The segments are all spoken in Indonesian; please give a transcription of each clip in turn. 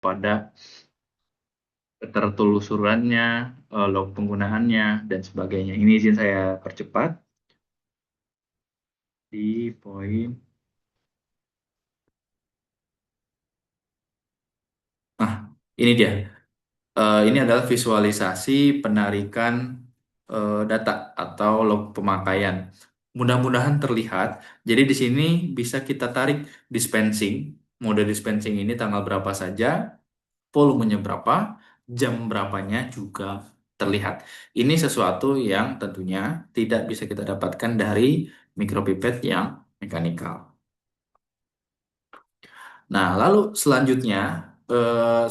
pada ketertelusurannya, log penggunaannya, dan sebagainya. Ini izin saya percepat di poin. Nah, ini dia. Ini adalah visualisasi penarikan data atau log pemakaian. Mudah-mudahan terlihat. Jadi di sini bisa kita tarik dispensing. Mode dispensing ini tanggal berapa saja, volumenya berapa, jam berapanya juga terlihat. Ini sesuatu yang tentunya tidak bisa kita dapatkan dari micropipette yang mekanikal. Nah, lalu selanjutnya,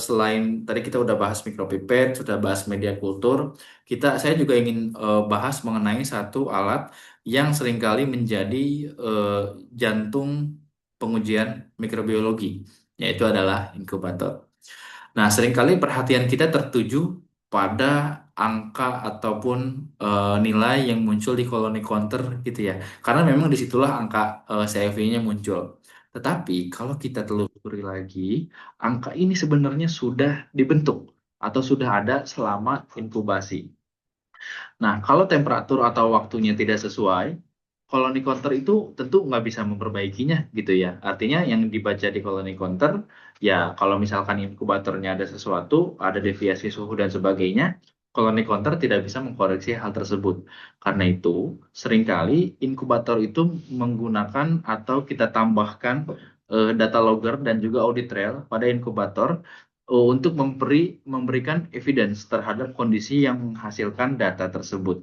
selain tadi kita udah bahas micropipette, sudah bahas media kultur, saya juga ingin bahas mengenai satu alat yang seringkali menjadi eh, jantung pengujian mikrobiologi, yaitu adalah inkubator. Nah, seringkali perhatian kita tertuju pada angka ataupun nilai yang muncul di koloni counter gitu ya. Karena memang disitulah angka CFV-nya muncul. Tetapi kalau kita telusuri lagi, angka ini sebenarnya sudah dibentuk atau sudah ada selama inkubasi. Nah, kalau temperatur atau waktunya tidak sesuai, koloni counter itu tentu nggak bisa memperbaikinya gitu ya. Artinya yang dibaca di koloni counter, ya kalau misalkan inkubatornya ada sesuatu, ada deviasi suhu dan sebagainya, koloni counter tidak bisa mengkoreksi hal tersebut. Karena itu, seringkali inkubator itu menggunakan atau kita tambahkan data logger dan juga audit trail pada inkubator untuk memberikan evidence terhadap kondisi yang menghasilkan data tersebut.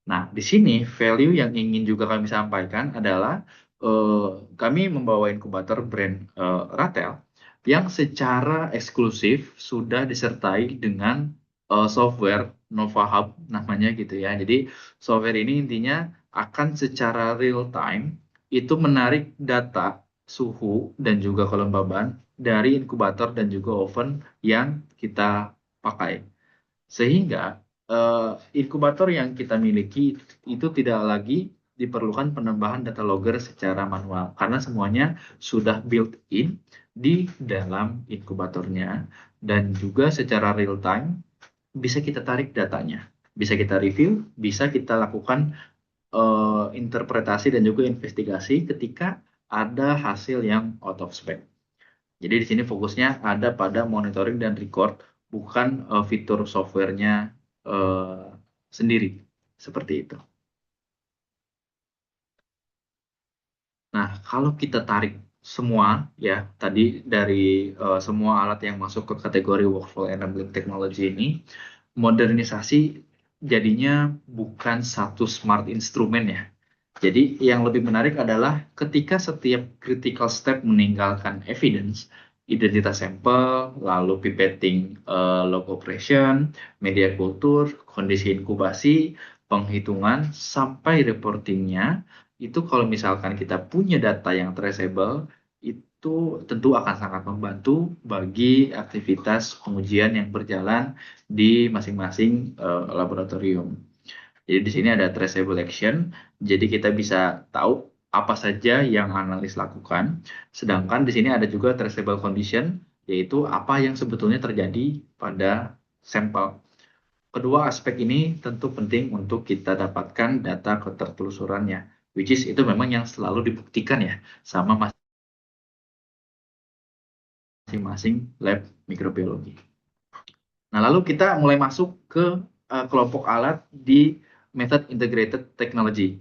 Nah, di sini value yang ingin juga kami sampaikan adalah eh, kami membawa inkubator brand Ratel yang secara eksklusif sudah disertai dengan software Nova Hub namanya gitu ya. Jadi software ini intinya akan secara real time itu menarik data suhu dan juga kelembaban dari inkubator dan juga oven yang kita pakai. Sehingga inkubator yang kita miliki itu tidak lagi diperlukan penambahan data logger secara manual karena semuanya sudah built-in di dalam inkubatornya dan juga secara real time bisa kita tarik datanya, bisa kita review, bisa kita lakukan interpretasi dan juga investigasi ketika ada hasil yang out of spec. Jadi di sini fokusnya ada pada monitoring dan record, bukan fitur softwarenya eh, sendiri. Seperti itu. Nah, kalau kita tarik semua, ya, tadi dari semua alat yang masuk ke kategori workflow enabling technology ini, modernisasi jadinya bukan satu smart instrumen ya. Jadi yang lebih menarik adalah ketika setiap critical step meninggalkan evidence, identitas sampel, lalu pipetting log operation, media kultur, kondisi inkubasi, penghitungan, sampai reportingnya, itu kalau misalkan kita punya data yang traceable, itu tentu akan sangat membantu bagi aktivitas pengujian yang berjalan di masing-masing laboratorium. Jadi di sini ada traceable action, jadi kita bisa tahu apa saja yang analis lakukan. Sedangkan di sini ada juga traceable condition, yaitu apa yang sebetulnya terjadi pada sampel. Kedua aspek ini tentu penting untuk kita dapatkan data ketertelusurannya, which is itu memang yang selalu dibuktikan ya sama masing-masing lab mikrobiologi. Nah, lalu kita mulai masuk ke kelompok alat di method integrated technology.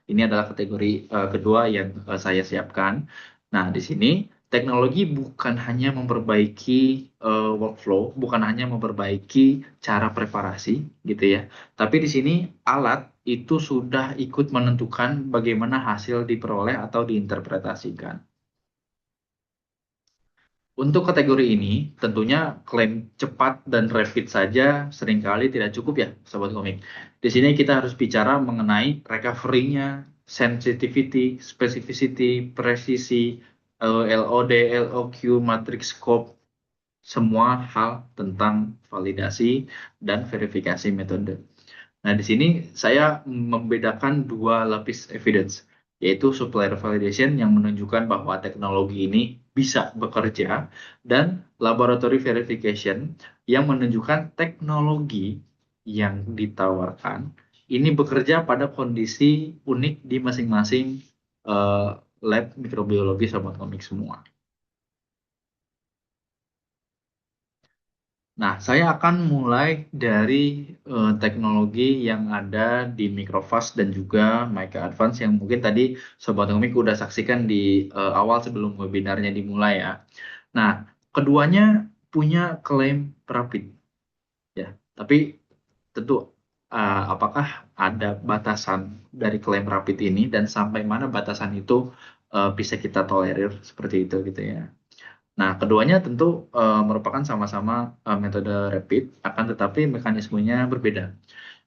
Ini adalah kategori kedua yang saya siapkan. Nah, di sini teknologi bukan hanya memperbaiki workflow, bukan hanya memperbaiki cara preparasi gitu ya. Tapi di sini alat itu sudah ikut menentukan bagaimana hasil diperoleh atau diinterpretasikan. Untuk kategori ini, tentunya klaim cepat dan rapid saja seringkali tidak cukup ya, Sobat Komik. Di sini kita harus bicara mengenai recovery-nya, sensitivity, specificity, presisi, LOD, LOQ, matrix scope, semua hal tentang validasi dan verifikasi metode. Nah, di sini saya membedakan dua lapis evidence, yaitu supplier validation yang menunjukkan bahwa teknologi ini bisa bekerja, dan laboratory verification yang menunjukkan teknologi yang ditawarkan ini bekerja pada kondisi unik di masing-masing eh, lab mikrobiologi Sobat Komik semua. Nah, saya akan mulai dari teknologi yang ada di Microfast dan juga Mica Advance yang mungkin tadi Sobat Komik udah saksikan di awal sebelum webinarnya dimulai ya. Nah, keduanya punya klaim rapid ya. Tapi tentu apakah ada batasan dari klaim rapid ini dan sampai mana batasan itu bisa kita tolerir seperti itu gitu ya. Nah, keduanya tentu merupakan sama-sama metode rapid, akan tetapi mekanismenya berbeda.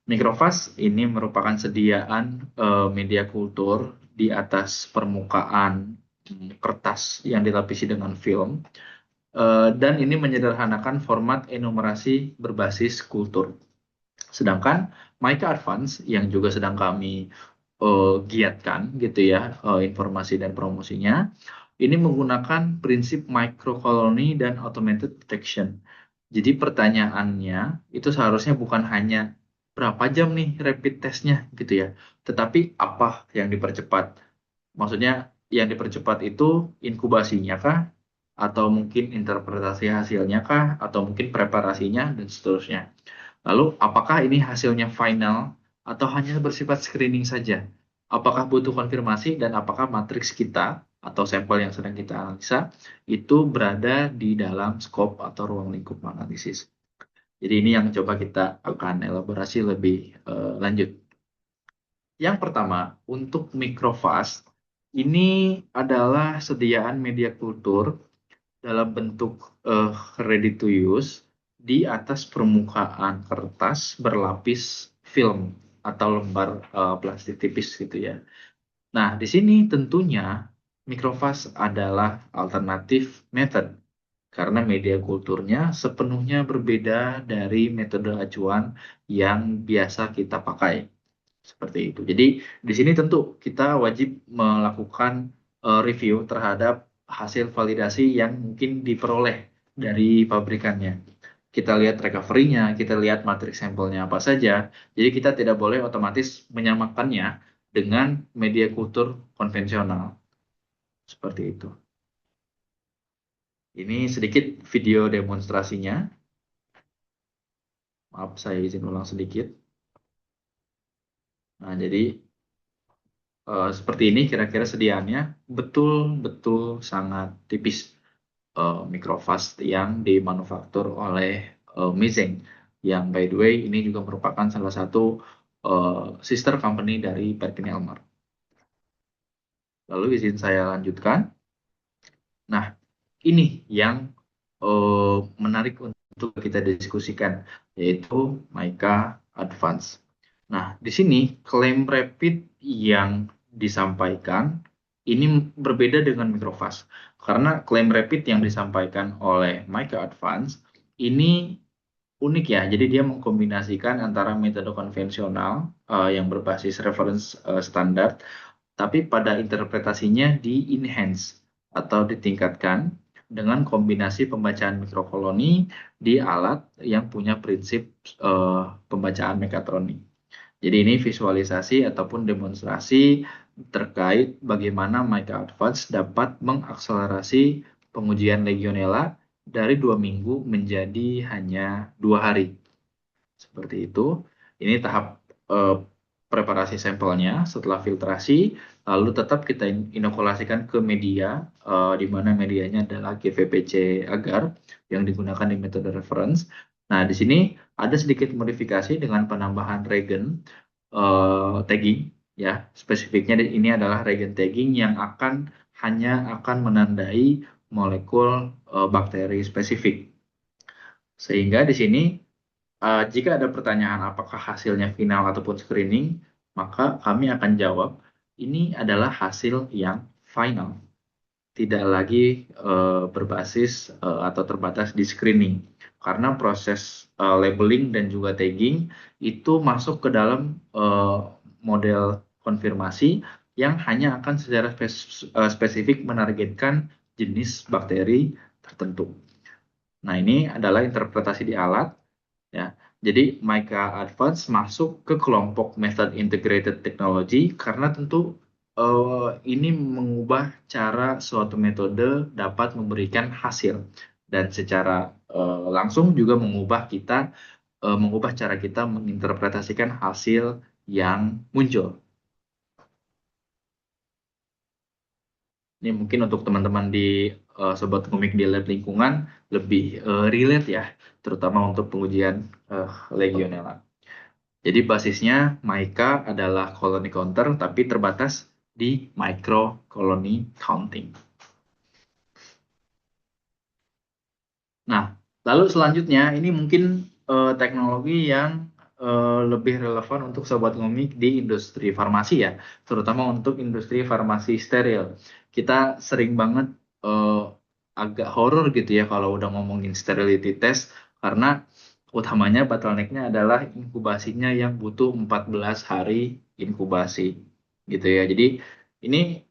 Microfast ini merupakan sediaan media kultur di atas permukaan kertas yang dilapisi dengan film, dan ini menyederhanakan format enumerasi berbasis kultur. Sedangkan Mica Advance yang juga sedang kami giatkan gitu ya informasi dan promosinya, ini menggunakan prinsip microcolony dan automated detection. Jadi pertanyaannya itu seharusnya bukan hanya berapa jam nih rapid testnya gitu ya, tetapi apa yang dipercepat. Maksudnya yang dipercepat itu inkubasinya kah? Atau mungkin interpretasi hasilnya kah? Atau mungkin preparasinya dan seterusnya. Lalu, apakah ini hasilnya final atau hanya bersifat screening saja? Apakah butuh konfirmasi dan apakah matriks kita atau sampel yang sedang kita analisa itu berada di dalam skop atau ruang lingkup analisis? Jadi ini yang coba kita akan elaborasi lebih lanjut. Yang pertama, untuk microfast, ini adalah sediaan media kultur dalam bentuk ready to use di atas permukaan kertas berlapis film atau lembar plastik tipis gitu ya. Nah, di sini tentunya microfast adalah alternatif method karena media kulturnya sepenuhnya berbeda dari metode acuan yang biasa kita pakai. Seperti itu. Jadi di sini tentu kita wajib melakukan review terhadap hasil validasi yang mungkin diperoleh dari pabrikannya. Kita lihat recovery-nya, kita lihat matriks sampelnya apa saja. Jadi kita tidak boleh otomatis menyamakannya dengan media kultur konvensional. Seperti itu. Ini sedikit video demonstrasinya. Maaf, saya izin ulang sedikit. Nah, jadi seperti ini kira-kira sediaannya betul-betul sangat tipis microfast yang dimanufaktur oleh Mizeng yang by the way ini juga merupakan salah satu sister company dari PerkinElmer. Lalu izin saya lanjutkan. Nah, ini yang menarik untuk kita diskusikan yaitu Mica Advance. Nah, di sini klaim rapid yang disampaikan ini berbeda dengan Microfast. Karena klaim rapid yang disampaikan oleh Mica Advance ini unik ya. Jadi dia mengkombinasikan antara metode konvensional yang berbasis reference standar, tapi pada interpretasinya di enhance atau ditingkatkan dengan kombinasi pembacaan mikrokoloni di alat yang punya prinsip pembacaan mekatronik. Jadi ini visualisasi ataupun demonstrasi terkait bagaimana Mica Advance dapat mengakselerasi pengujian Legionella dari 2 minggu menjadi hanya 2 hari. Seperti itu. Ini tahap preparasi sampelnya setelah filtrasi, lalu tetap kita inokulasikan ke media, di mana medianya adalah GVPC agar yang digunakan di metode reference. Nah, di sini ada sedikit modifikasi dengan penambahan regen tagging, ya. Spesifiknya ini adalah regen tagging yang hanya akan menandai molekul bakteri spesifik. Sehingga di sini jika ada pertanyaan apakah hasilnya final ataupun screening, maka kami akan jawab ini adalah hasil yang final, tidak lagi berbasis atau terbatas di screening. Karena proses labeling dan juga tagging itu masuk ke dalam model konfirmasi yang hanya akan secara spesifik menargetkan jenis bakteri tertentu. Nah, ini adalah interpretasi di alat ya. Jadi Mica Advance masuk ke kelompok Method Integrated Technology karena tentu ini mengubah cara suatu metode dapat memberikan hasil dan secara langsung juga mengubah cara kita menginterpretasikan hasil yang muncul. Ini mungkin untuk teman-teman di Sobat Komik di lab lingkungan lebih relate ya, terutama untuk pengujian Legionella. Jadi basisnya Mica adalah colony counter tapi terbatas di micro colony counting. Nah, lalu selanjutnya ini mungkin teknologi yang lebih relevan untuk sobat ngomik di industri farmasi ya, terutama untuk industri farmasi steril. Kita sering banget eh, agak horor gitu ya kalau udah ngomongin sterility test karena utamanya bottleneck-nya adalah inkubasinya yang butuh 14 hari inkubasi gitu ya. Jadi ini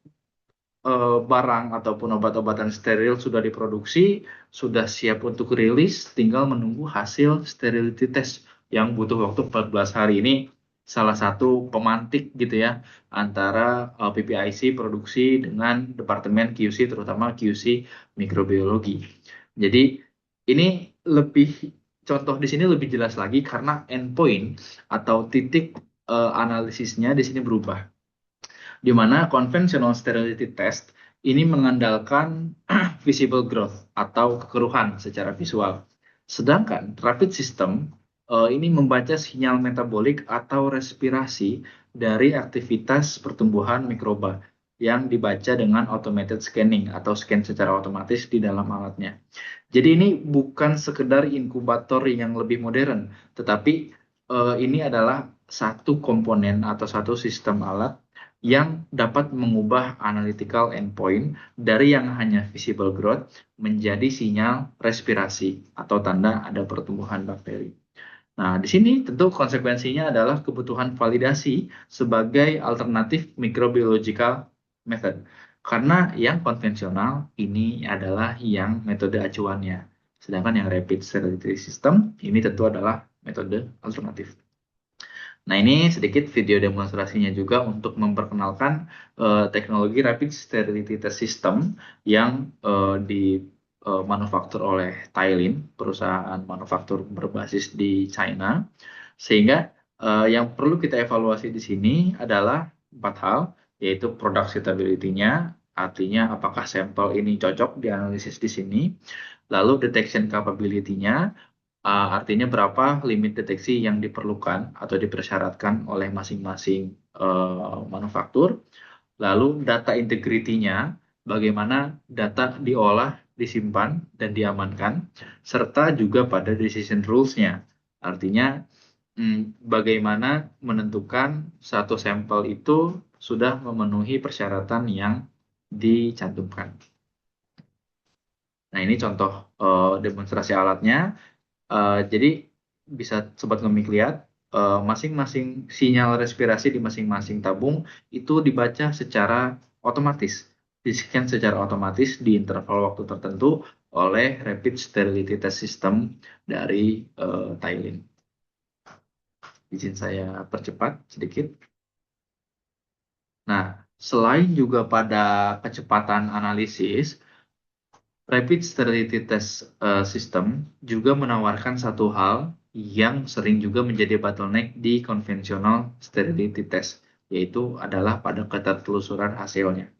barang ataupun obat-obatan steril sudah diproduksi, sudah siap untuk rilis, tinggal menunggu hasil sterility test yang butuh waktu 14 hari. Ini salah satu pemantik gitu ya antara PPIC produksi dengan Departemen QC terutama QC mikrobiologi. Jadi ini lebih contoh di sini lebih jelas lagi karena endpoint atau titik analisisnya di sini berubah di mana conventional sterility test ini mengandalkan visible growth atau kekeruhan secara visual. Sedangkan rapid system ini membaca sinyal metabolik atau respirasi dari aktivitas pertumbuhan mikroba yang dibaca dengan automated scanning atau scan secara otomatis di dalam alatnya. Jadi ini bukan sekedar inkubator yang lebih modern, tetapi ini adalah satu komponen atau satu sistem alat yang dapat mengubah analytical endpoint dari yang hanya visible growth menjadi sinyal respirasi atau tanda ada pertumbuhan bakteri. Nah, di sini tentu konsekuensinya adalah kebutuhan validasi sebagai alternatif microbiological method. Karena yang konvensional ini adalah yang metode acuannya. Sedangkan yang rapid sterility system ini tentu adalah metode alternatif. Nah, ini sedikit video demonstrasinya juga untuk memperkenalkan teknologi rapid sterility test system yang dimanufaktur oleh Tailin, perusahaan manufaktur berbasis di China. Sehingga yang perlu kita evaluasi di sini adalah empat hal, yaitu product suitability-nya, artinya apakah sampel ini cocok dianalisis di sini, lalu detection capability-nya, artinya berapa limit deteksi yang diperlukan atau dipersyaratkan oleh masing-masing manufaktur. Lalu data integrity-nya, bagaimana data diolah, disimpan, dan diamankan, serta juga pada decision rules-nya. Artinya bagaimana menentukan satu sampel itu sudah memenuhi persyaratan yang dicantumkan. Nah, ini contoh demonstrasi alatnya. Jadi bisa sobat ngemik lihat masing-masing sinyal respirasi di masing-masing tabung itu dibaca secara otomatis, di-scan secara otomatis di interval waktu tertentu oleh Rapid Sterility Test System dari Tailin. Izin saya percepat sedikit. Nah, selain juga pada kecepatan analisis, Rapid Sterility Test System juga menawarkan satu hal yang sering juga menjadi bottleneck di konvensional sterility test, yaitu adalah pada ketertelusuran hasilnya.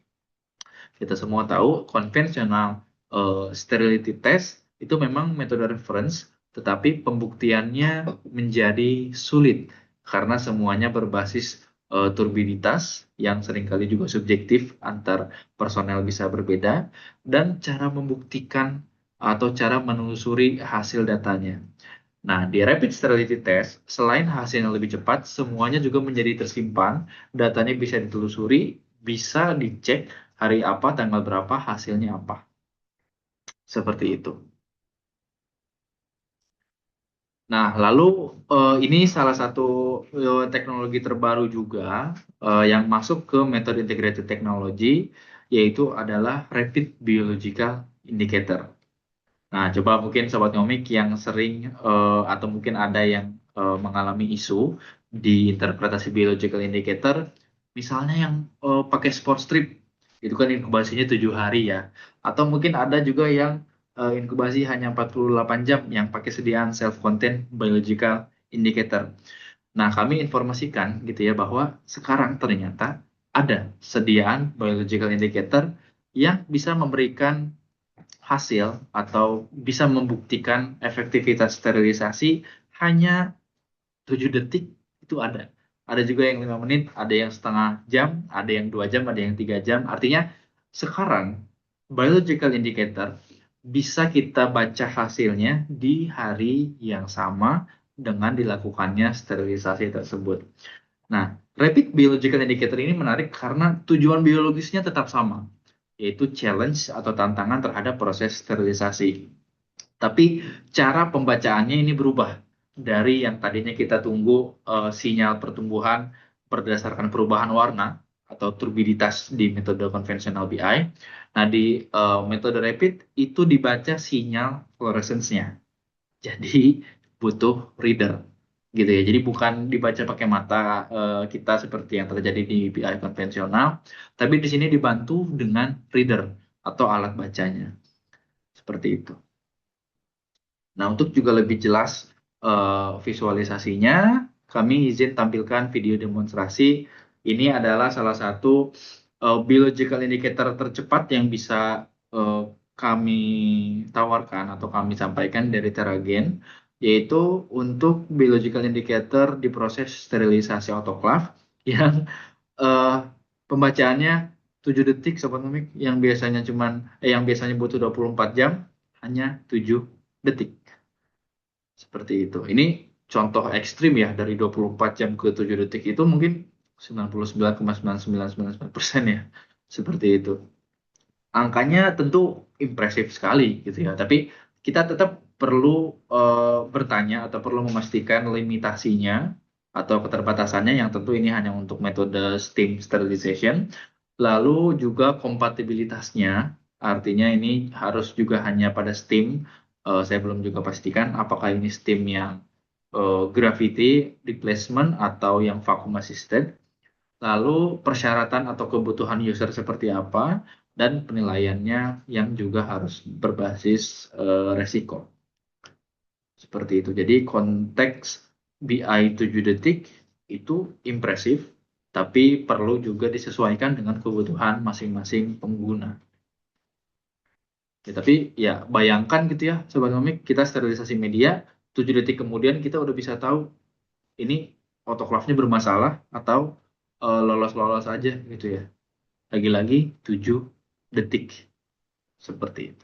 Kita semua tahu konvensional sterility test itu memang metode reference, tetapi pembuktiannya menjadi sulit karena semuanya berbasis turbiditas yang seringkali juga subjektif antar personel bisa berbeda dan cara membuktikan atau cara menelusuri hasil datanya. Nah, di rapid sterility test, selain hasilnya lebih cepat, semuanya juga menjadi tersimpan, datanya bisa ditelusuri, bisa dicek hari apa, tanggal berapa, hasilnya apa. Seperti itu. Nah, lalu ini salah satu teknologi terbaru juga yang masuk ke metode integrated technology, yaitu adalah Rapid Biological Indicator. Nah, coba mungkin Sobat Ngomik yang sering atau mungkin ada yang mengalami isu di interpretasi biological indicator, misalnya yang pakai sport strip, itu kan inkubasinya 7 hari ya. Atau mungkin ada juga yang inkubasi hanya 48 jam yang pakai sediaan self-contained biological indicator. Nah, kami informasikan gitu ya bahwa sekarang ternyata ada sediaan biological indicator yang bisa memberikan hasil atau bisa membuktikan efektivitas sterilisasi hanya 7 detik itu ada. Ada juga yang 5 menit, ada yang setengah jam, ada yang 2 jam, ada yang 3 jam. Artinya sekarang biological indicator bisa kita baca hasilnya di hari yang sama dengan dilakukannya sterilisasi tersebut. Nah, rapid biological indicator ini menarik karena tujuan biologisnya tetap sama, yaitu challenge atau tantangan terhadap proses sterilisasi. Tapi cara pembacaannya ini berubah dari yang tadinya kita tunggu sinyal pertumbuhan berdasarkan perubahan warna atau turbiditas di metode konvensional BI. Nah, di metode rapid itu dibaca sinyal fluorescence-nya. Jadi butuh reader gitu ya. Jadi bukan dibaca pakai mata kita seperti yang terjadi di BI konvensional, tapi di sini dibantu dengan reader atau alat bacanya. Seperti itu. Nah, untuk juga lebih jelas visualisasinya, kami izin tampilkan video demonstrasi. Ini adalah salah satu biological indicator tercepat yang bisa kami tawarkan atau kami sampaikan dari Teragen, yaitu untuk biological indicator di proses sterilisasi autoclave yang eh, pembacaannya 7 detik Sobat Mimik, yang biasanya butuh 24 jam hanya 7 detik. Seperti itu. Ini contoh ekstrim ya, dari 24 jam ke 7 detik itu mungkin 99,9999% ya. Seperti itu. Angkanya tentu impresif sekali gitu ya. Tapi kita tetap perlu bertanya atau perlu memastikan limitasinya atau keterbatasannya, yang tentu ini hanya untuk metode steam sterilization. Lalu juga kompatibilitasnya, artinya ini harus juga hanya pada steam. Saya belum juga pastikan apakah ini steam yang gravity replacement atau yang vacuum assisted. Lalu persyaratan atau kebutuhan user seperti apa, dan penilaiannya yang juga harus berbasis resiko. Seperti itu. Jadi konteks BI 7 detik itu impresif, tapi perlu juga disesuaikan dengan kebutuhan masing-masing pengguna. Ya, tapi ya bayangkan gitu ya Sobat Komik, kita sterilisasi media, 7 detik kemudian kita udah bisa tahu ini otoklavnya bermasalah atau lolos-lolos aja gitu ya. Lagi-lagi 7 detik seperti itu.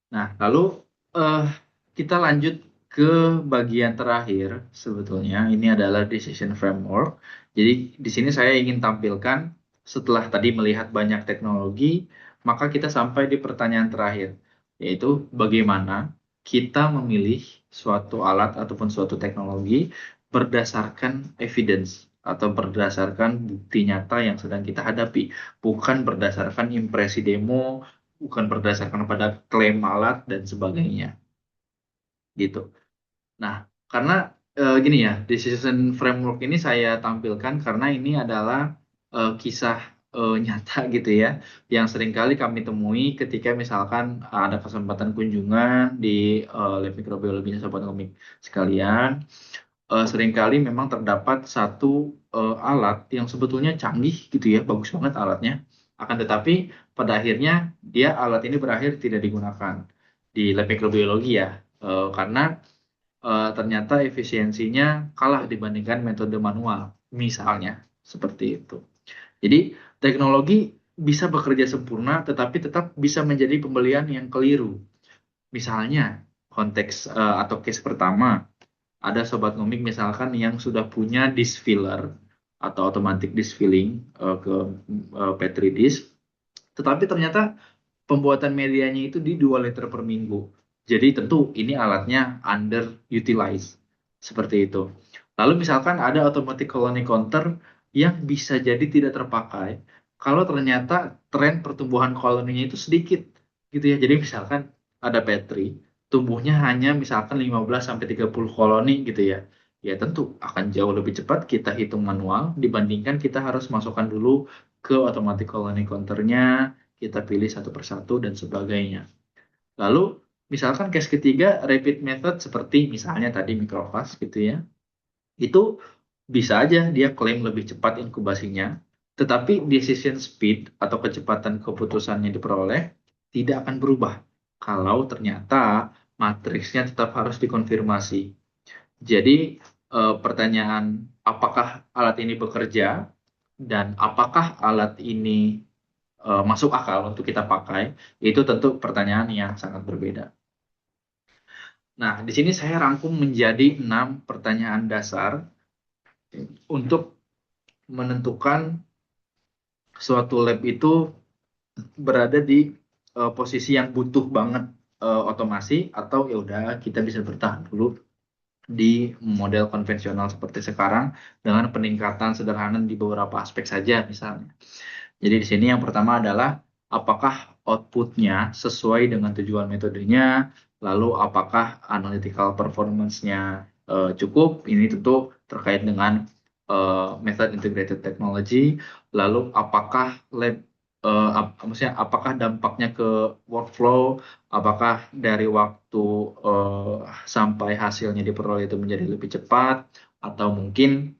Nah, lalu eh, kita lanjut ke bagian terakhir sebetulnya. Ini adalah decision framework. Jadi di sini saya ingin tampilkan setelah tadi melihat banyak teknologi, maka kita sampai di pertanyaan terakhir, yaitu bagaimana kita memilih suatu alat ataupun suatu teknologi berdasarkan evidence atau berdasarkan bukti nyata yang sedang kita hadapi, bukan berdasarkan impresi demo, bukan berdasarkan pada klaim alat dan sebagainya gitu. Nah, karena gini ya, decision framework ini saya tampilkan karena ini adalah kisah nyata gitu ya, yang seringkali kami temui ketika misalkan ada kesempatan kunjungan di lab mikrobiologinya Sobat Komik sekalian. Seringkali memang terdapat satu alat yang sebetulnya canggih gitu ya, bagus banget alatnya. Akan tetapi pada akhirnya alat ini berakhir tidak digunakan di lab mikrobiologi ya, karena ternyata efisiensinya kalah dibandingkan metode manual, misalnya seperti itu. Jadi teknologi bisa bekerja sempurna, tetapi tetap bisa menjadi pembelian yang keliru. Misalnya konteks atau case pertama, ada sobat ngomik misalkan yang sudah punya disk filler atau automatic disk filling ke Petri disk, tetapi ternyata pembuatan medianya itu di 2 liter per minggu. Jadi tentu ini alatnya underutilized seperti itu. Lalu misalkan ada automatic colony counter yang bisa jadi tidak terpakai kalau ternyata tren pertumbuhan koloninya itu sedikit gitu ya. Jadi misalkan ada Petri, tumbuhnya hanya misalkan 15 sampai 30 koloni gitu ya. Ya tentu akan jauh lebih cepat kita hitung manual dibandingkan kita harus masukkan dulu ke automatic colony counternya, kita pilih satu persatu dan sebagainya. Lalu misalkan case ketiga repeat method seperti misalnya tadi microfast gitu ya. Itu bisa aja dia klaim lebih cepat inkubasinya, tetapi decision speed atau kecepatan keputusannya diperoleh tidak akan berubah kalau ternyata matriksnya tetap harus dikonfirmasi. Jadi pertanyaan apakah alat ini bekerja dan apakah alat ini masuk akal untuk kita pakai, itu tentu pertanyaan yang sangat berbeda. Nah, di sini saya rangkum menjadi 6 pertanyaan dasar untuk menentukan suatu lab itu berada di posisi yang butuh banget otomasi atau ya udah kita bisa bertahan dulu di model konvensional seperti sekarang dengan peningkatan sederhana di beberapa aspek saja misalnya. Jadi di sini yang pertama adalah apakah outputnya sesuai dengan tujuan metodenya, lalu apakah analytical performance-nya cukup. Ini tentu terkait dengan method integrated technology. Lalu apakah lab maksudnya apakah dampaknya ke workflow, apakah dari waktu sampai hasilnya diperoleh itu menjadi lebih cepat, atau mungkin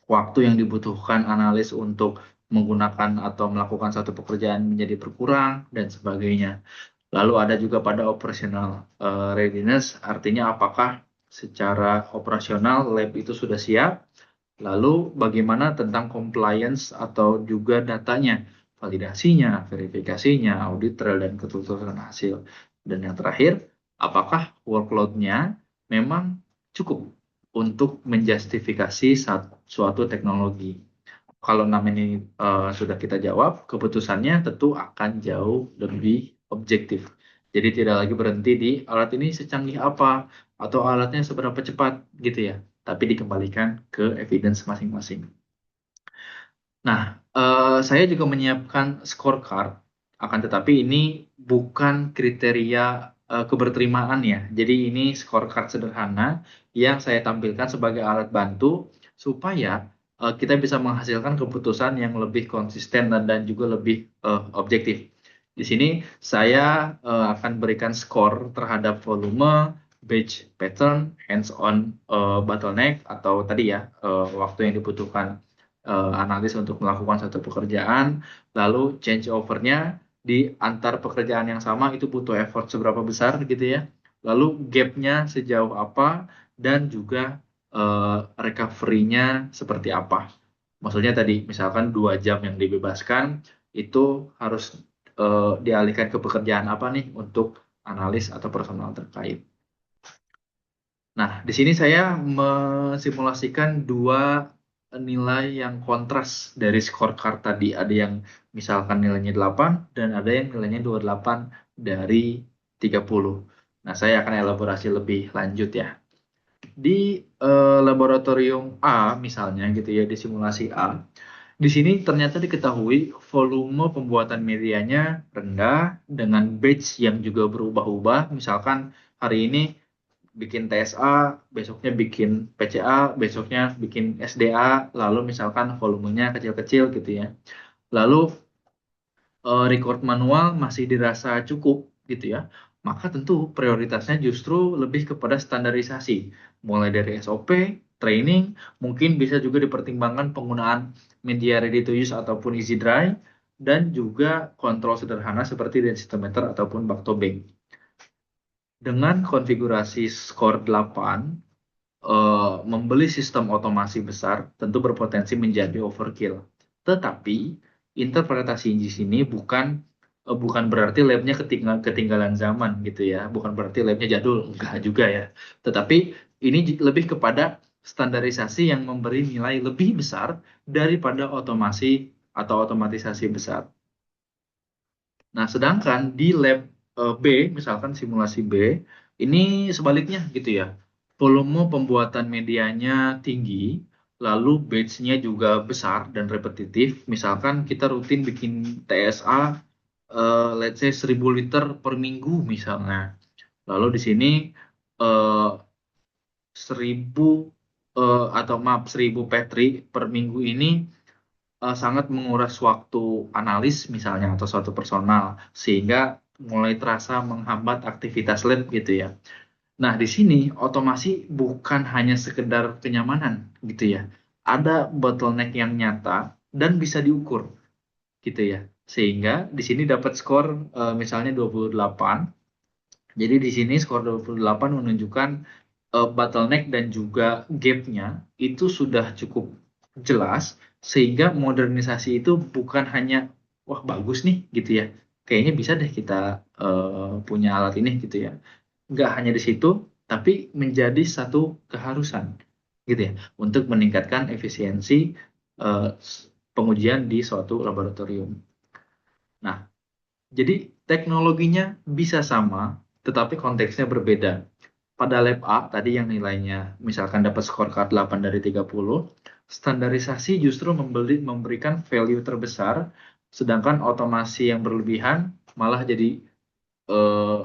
waktu yang dibutuhkan analis untuk menggunakan atau melakukan satu pekerjaan menjadi berkurang dan sebagainya. Lalu ada juga pada operational readiness, artinya apakah secara operasional lab itu sudah siap. Lalu bagaimana tentang compliance atau juga datanya, validasinya, verifikasinya, audit trail dan ketulusan hasil. Dan yang terakhir, apakah workload-nya memang cukup untuk menjustifikasi suatu teknologi. Kalau namanya ini sudah kita jawab, keputusannya tentu akan jauh lebih objektif. Jadi tidak lagi berhenti di alat ini secanggih apa atau alatnya seberapa cepat gitu ya, tapi dikembalikan ke evidence masing-masing. Nah, saya juga menyiapkan scorecard, akan tetapi ini bukan kriteria keberterimaan ya. Jadi ini scorecard sederhana yang saya tampilkan sebagai alat bantu supaya kita bisa menghasilkan keputusan yang lebih konsisten dan juga lebih objektif. Di sini saya akan berikan skor terhadap volume, batch pattern, hands-on bottleneck atau tadi ya waktu yang dibutuhkan analis untuk melakukan satu pekerjaan, lalu change over-nya di antar pekerjaan yang sama itu butuh effort seberapa besar gitu ya, lalu gap-nya sejauh apa, dan juga recovery-nya seperti apa. Maksudnya tadi misalkan 2 jam yang dibebaskan itu harus dialihkan ke pekerjaan apa nih untuk analis atau personal terkait. Nah, di sini saya mensimulasikan 2 nilai yang kontras dari scorecard tadi. Ada yang misalkan nilainya 8 dan ada yang nilainya 28 dari 30. Nah, saya akan elaborasi lebih lanjut ya. Di laboratorium A misalnya gitu ya, di simulasi A, di sini ternyata diketahui volume pembuatan medianya rendah dengan batch yang juga berubah-ubah. Misalkan hari ini bikin TSA, besoknya bikin PCA, besoknya bikin SDA, lalu misalkan volumenya kecil-kecil gitu ya. Lalu record manual masih dirasa cukup gitu ya, maka tentu prioritasnya justru lebih kepada standarisasi. Mulai dari SOP, training, mungkin bisa juga dipertimbangkan penggunaan media ready to use ataupun easy dry, dan juga kontrol sederhana seperti densitometer ataupun Bactobank. Dengan konfigurasi skor 8, membeli sistem otomasi besar tentu berpotensi menjadi overkill. Tetapi interpretasi di sini bukan berarti labnya ketinggalan zaman gitu ya, bukan berarti labnya jadul, enggak juga ya. Tetapi ini lebih kepada standarisasi yang memberi nilai lebih besar daripada otomasi atau otomatisasi besar. Nah, sedangkan di lab B, misalkan simulasi B, ini sebaliknya gitu ya. Volume pembuatan medianya tinggi, lalu batch-nya juga besar dan repetitif. Misalkan kita rutin bikin TSA, let's say 1.000 liter per minggu misalnya. Lalu di sini eh, 1.000 atau maaf 1.000 petri per minggu ini sangat menguras waktu analis misalnya atau suatu personal sehingga mulai terasa menghambat aktivitas lab gitu ya. Nah, di sini otomasi bukan hanya sekedar kenyamanan gitu ya. Ada bottleneck yang nyata dan bisa diukur gitu ya. Sehingga di sini dapat skor misalnya 28. Jadi di sini skor 28 menunjukkan bottleneck dan juga gap-nya itu sudah cukup jelas sehingga modernisasi itu bukan hanya wah bagus nih gitu ya. Kayaknya bisa deh kita punya alat ini gitu ya. Nggak hanya di situ, tapi menjadi satu keharusan gitu ya untuk meningkatkan efisiensi eh, pengujian di suatu laboratorium. Nah, jadi teknologinya bisa sama, tetapi konteksnya berbeda. Pada lab A tadi yang nilainya misalkan dapat skor K 8 dari 30, standarisasi justru memberikan value terbesar, sedangkan otomasi yang berlebihan malah jadi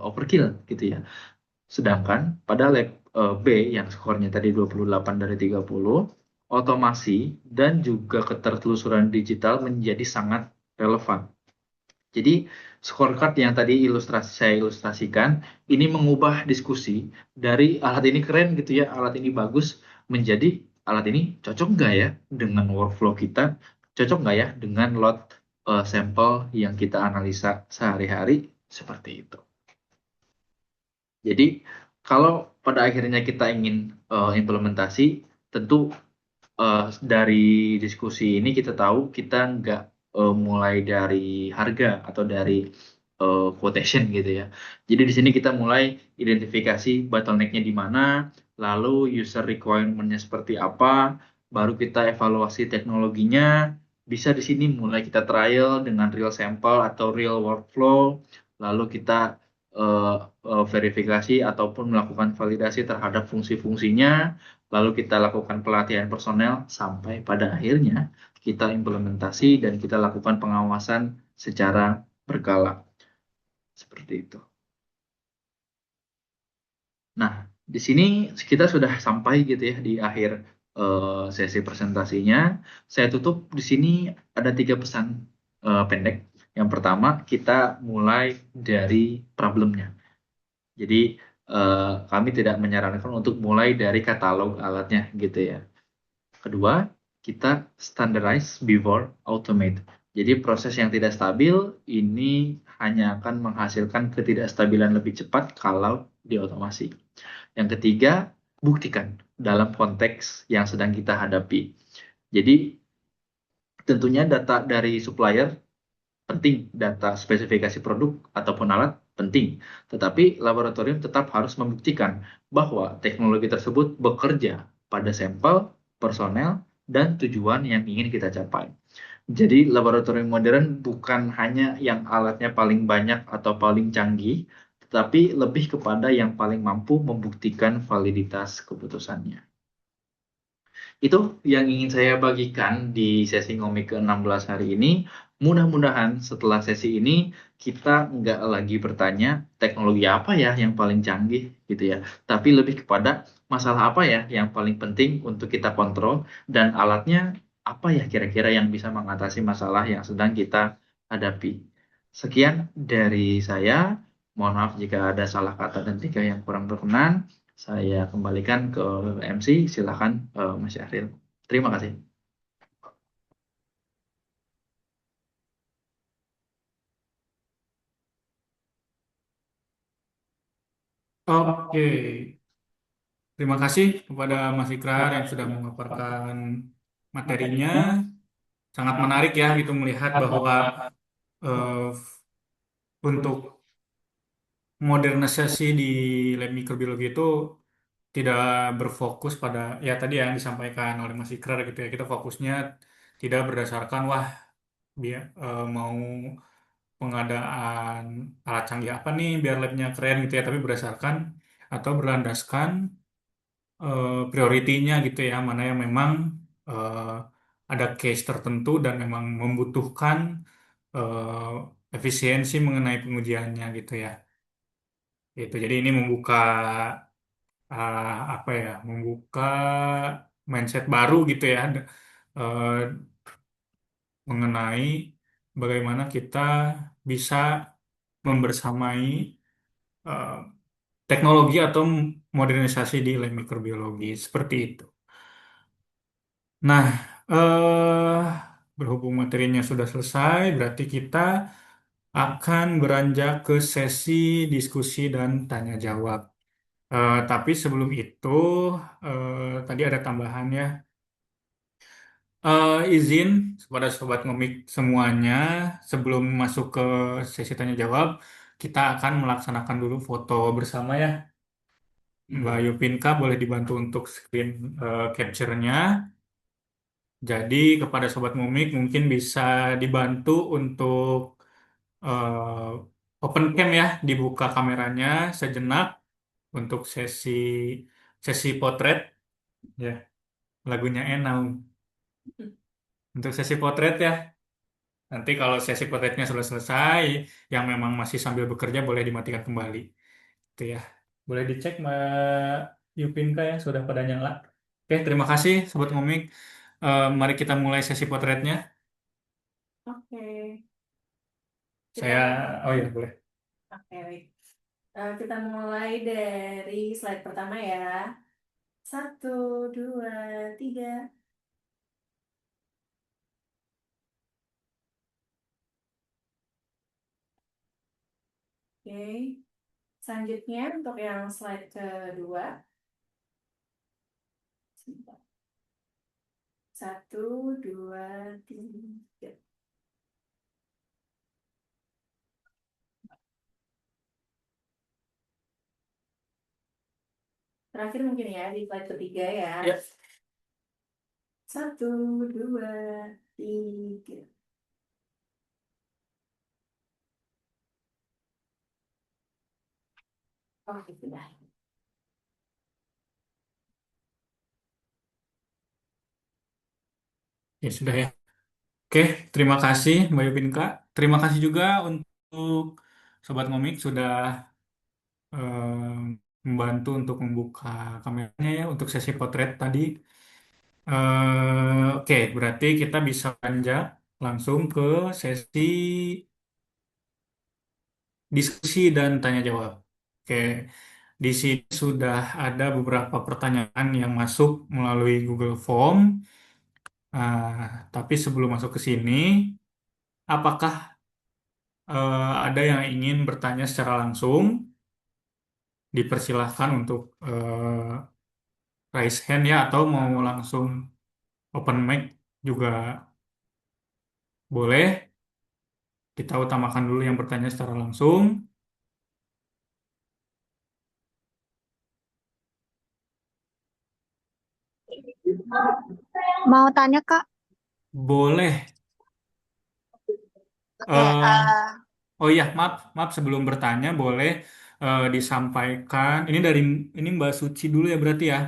overkill gitu ya. Sedangkan pada lab B yang skornya tadi 28 dari 30, otomasi dan juga ketertelusuran digital menjadi sangat relevan. Jadi scorecard yang tadi saya ilustrasikan ini mengubah diskusi dari alat ini keren gitu ya, alat ini bagus menjadi alat ini cocok nggak ya dengan workflow kita, cocok nggak ya dengan lot sampel yang kita analisa sehari-hari seperti itu. Jadi kalau pada akhirnya kita ingin implementasi, tentu dari diskusi ini kita tahu kita nggak mulai dari harga atau dari quotation gitu ya. Jadi di sini kita mulai identifikasi bottleneck-nya di mana, lalu user requirement-nya seperti apa, baru kita evaluasi teknologinya. Bisa di sini mulai kita trial dengan real sample atau real workflow, lalu kita verifikasi ataupun melakukan validasi terhadap fungsi-fungsinya. Lalu kita lakukan pelatihan personel sampai pada akhirnya kita implementasi dan kita lakukan pengawasan secara berkala. Seperti itu. Nah, di sini kita sudah sampai gitu ya di akhir sesi presentasinya. Saya tutup di sini ada 3 pesan pendek. Yang pertama, kita mulai dari problemnya. Jadi kami tidak menyarankan untuk mulai dari katalog alatnya gitu ya. Kedua, kita standardize before automate. Jadi proses yang tidak stabil ini hanya akan menghasilkan ketidakstabilan lebih cepat kalau diotomasi. Yang ketiga, buktikan dalam konteks yang sedang kita hadapi. Jadi tentunya data dari supplier penting, data spesifikasi produk ataupun alat penting. Tetapi laboratorium tetap harus membuktikan bahwa teknologi tersebut bekerja pada sampel, personel, dan tujuan yang ingin kita capai. Jadi laboratorium modern bukan hanya yang alatnya paling banyak atau paling canggih, tetapi lebih kepada yang paling mampu membuktikan validitas keputusannya. Itu yang ingin saya bagikan di sesi ngomik ke-16 hari ini. Mudah-mudahan setelah sesi ini kita nggak lagi bertanya teknologi apa ya yang paling canggih gitu ya. Tapi lebih kepada masalah apa ya yang paling penting untuk kita kontrol dan alatnya apa ya kira-kira yang bisa mengatasi masalah yang sedang kita hadapi. Sekian dari saya. Mohon maaf jika ada salah kata dan tiga yang kurang berkenan. Saya kembalikan ke MC, silakan Mas Syahril. Terima kasih. Oke, terima kasih kepada Mas Ikrar yang sudah memaparkan materinya. Sangat menarik ya gitu melihat bahwa eh, untuk modernisasi di lab mikrobiologi itu tidak berfokus pada ya tadi yang disampaikan oleh Mas Ikrar gitu ya. Kita fokusnya tidak berdasarkan wah mau pengadaan alat canggih apa nih biar labnya keren gitu ya, tapi berdasarkan atau berlandaskan prioritinya gitu ya, mana yang memang eh, ada case tertentu dan memang membutuhkan efisiensi mengenai pengujiannya gitu ya. Gitu. Jadi ini membuka apa ya, membuka mindset baru gitu ya, eh, mengenai bagaimana kita bisa membersamai eh, teknologi atau modernisasi di lab mikrobiologi seperti itu. Nah, eh, berhubung materinya sudah selesai, berarti kita akan beranjak ke sesi diskusi dan tanya jawab. Tapi sebelum itu, tadi ada tambahan ya. Izin kepada sobat ngomik semuanya, sebelum masuk ke sesi tanya jawab, kita akan melaksanakan dulu foto bersama ya. Mbak Yupinka boleh dibantu untuk screen capture-nya. Jadi kepada sobat ngomik mungkin bisa dibantu untuk open cam ya, dibuka kameranya sejenak untuk sesi sesi potret ya, lagunya Enau. Untuk sesi potret ya. Nanti kalau sesi potretnya sudah selesai, yang memang masih sambil bekerja boleh dimatikan kembali. Itu ya. Boleh dicek Mbak Yupinka ya, sudah pada nyala. Oke, terima kasih Sobat Ngomik. Mari kita mulai sesi potretnya. Oke, Saya, kita oh ya boleh. oke, baik. Kita mulai dari slide pertama ya. Satu, dua, tiga. Oke. Selanjutnya untuk yang slide kedua. Sebentar. Satu, dua, tiga. Terakhir mungkin ya di slide ketiga ya. Ya. Satu, dua, tiga. Oke, sudah. Ya sudah ya. Oke, terima kasih Mbak Yupinka. Terima kasih juga untuk Sobat Ngomik sudah membantu untuk membuka kameranya ya untuk sesi potret tadi. Oke, berarti kita bisa lanjut langsung ke sesi diskusi dan tanya jawab. Oke, di sini sudah ada beberapa pertanyaan yang masuk melalui Google Form. Tapi sebelum masuk ke sini, apakah ada yang ingin bertanya secara langsung? Dipersilahkan untuk raise hand ya, atau mau langsung open mic juga boleh. Kita utamakan dulu yang bertanya secara langsung. Mau tanya Kak? Boleh. Oke, eh oh iya, maaf, maaf sebelum bertanya boleh disampaikan. Ini Mbak Suci dulu ya berarti ya.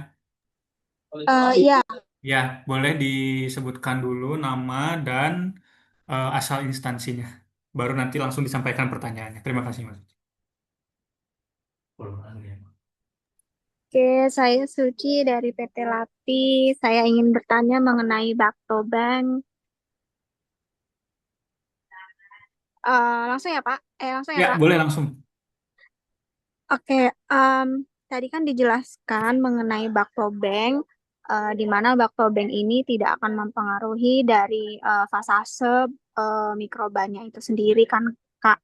iya, Ya, boleh disebutkan dulu nama dan asal instansinya. Baru nanti langsung disampaikan pertanyaannya. Terima kasih, Mas. oke, saya Suci dari PT Lapi. Saya ingin bertanya mengenai Baktobank. Langsung ya Pak? Langsung ya Ya, Kak? boleh langsung. Oke, tadi kan dijelaskan mengenai Baktobank, di mana Baktobank ini tidak akan mempengaruhi dari fasase mikrobanya itu sendiri kan Kak.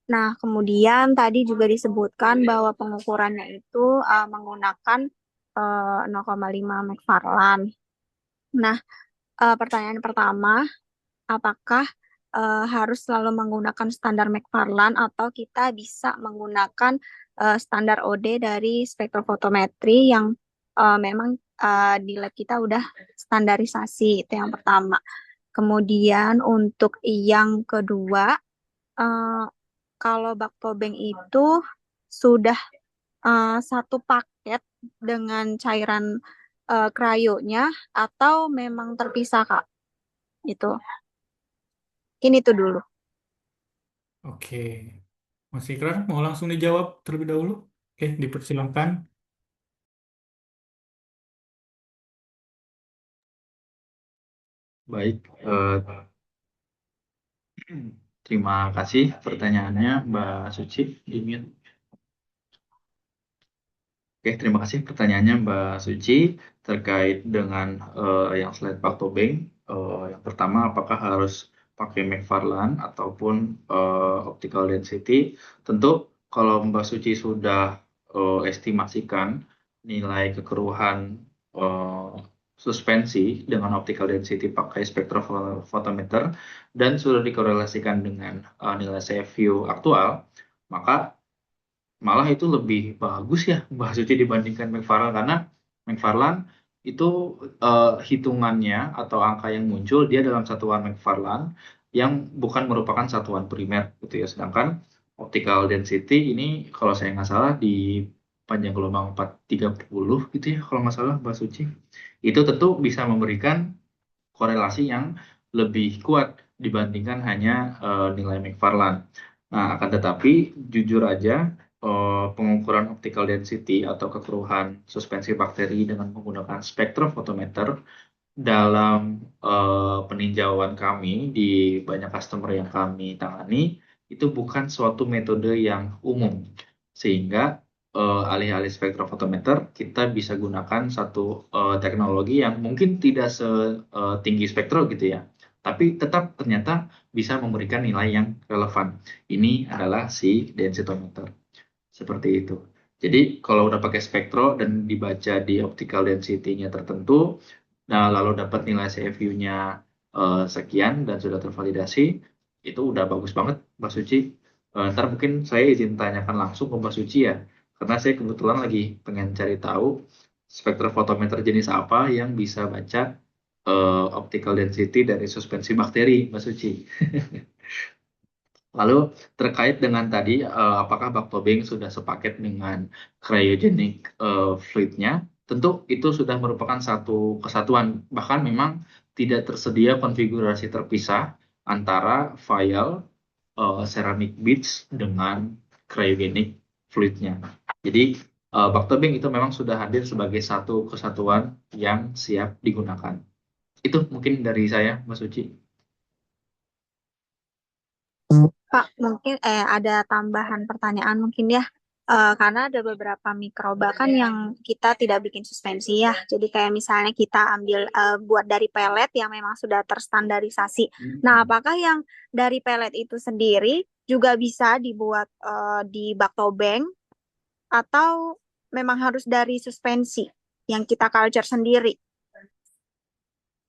Nah, kemudian tadi juga disebutkan bahwa pengukurannya itu menggunakan 0,5 McFarland. Nah, pertanyaan pertama, apakah harus selalu menggunakan standar McFarland atau kita bisa menggunakan standar OD dari spektrofotometri yang memang di lab kita udah standarisasi, itu yang pertama. Kemudian untuk yang kedua, eh, kalau Baktobank itu sudah satu paket dengan cairan cryonya atau memang terpisah, Kak? Itu. Ini tuh dulu. Oke, Mas Ikrar mau langsung dijawab terlebih dahulu? Oke, dipersilakan. Baik, terima kasih pertanyaannya Mbak Suci. Di mute. Oke, terima kasih pertanyaannya Mbak Suci terkait dengan yang slide Baktobeng. Yang pertama, apakah harus pakai McFarlane ataupun optical density? Tentu kalau Mbak Suci sudah estimasikan nilai kekeruhan eh, suspensi dengan optical density pakai spektrofotometer dan sudah dikorelasikan dengan nilai CFU aktual, maka malah itu lebih bagus ya Mbak Suci dibandingkan McFarlane karena McFarlane itu hitungannya atau angka yang muncul dia dalam satuan McFarlane yang bukan merupakan satuan primer gitu ya. Sedangkan optical density ini kalau saya nggak salah di panjang gelombang 430 gitu ya kalau nggak salah Mbak Suci. Itu tentu bisa memberikan korelasi yang lebih kuat dibandingkan hanya nilai McFarlane. Nah, akan tetapi jujur aja pengukuran optical density atau kekeruhan suspensi bakteri dengan menggunakan spektrofotometer dalam peninjauan kami di banyak customer yang kami tangani itu bukan suatu metode yang umum sehingga alih-alih spektrofotometer kita bisa gunakan satu teknologi yang mungkin tidak setinggi spektro gitu ya tapi tetap ternyata bisa memberikan nilai yang relevan. Ini adalah si densitometer seperti itu. Jadi kalau udah pakai spektro dan dibaca di optical density-nya tertentu, nah lalu dapat nilai CFU-nya sekian dan sudah tervalidasi, itu udah bagus banget Mbak Suci. Ntar mungkin saya izin tanyakan langsung ke Mbak Suci ya, karena saya kebetulan lagi pengen cari tahu spektrofotometer jenis apa yang bisa baca optical density dari suspensi bakteri Mbak Suci. Lalu terkait dengan tadi, apakah Baktobeng sudah sepaket dengan cryogenic fluidnya? Tentu itu sudah merupakan satu kesatuan. Bahkan memang tidak tersedia konfigurasi terpisah antara vial ceramic beads dengan cryogenic fluidnya. Jadi Baktobeng itu memang sudah hadir sebagai satu kesatuan yang siap digunakan. Itu mungkin dari saya, Mas Uci. Pak, mungkin ada tambahan pertanyaan mungkin ya. Karena ada beberapa mikroba kan yang kita tidak bikin suspensi ya. Jadi kayak misalnya kita ambil buat dari pelet yang memang sudah terstandarisasi. Nah, apakah yang dari pelet itu sendiri juga bisa dibuat di Baktobeng atau memang harus dari suspensi yang kita culture sendiri?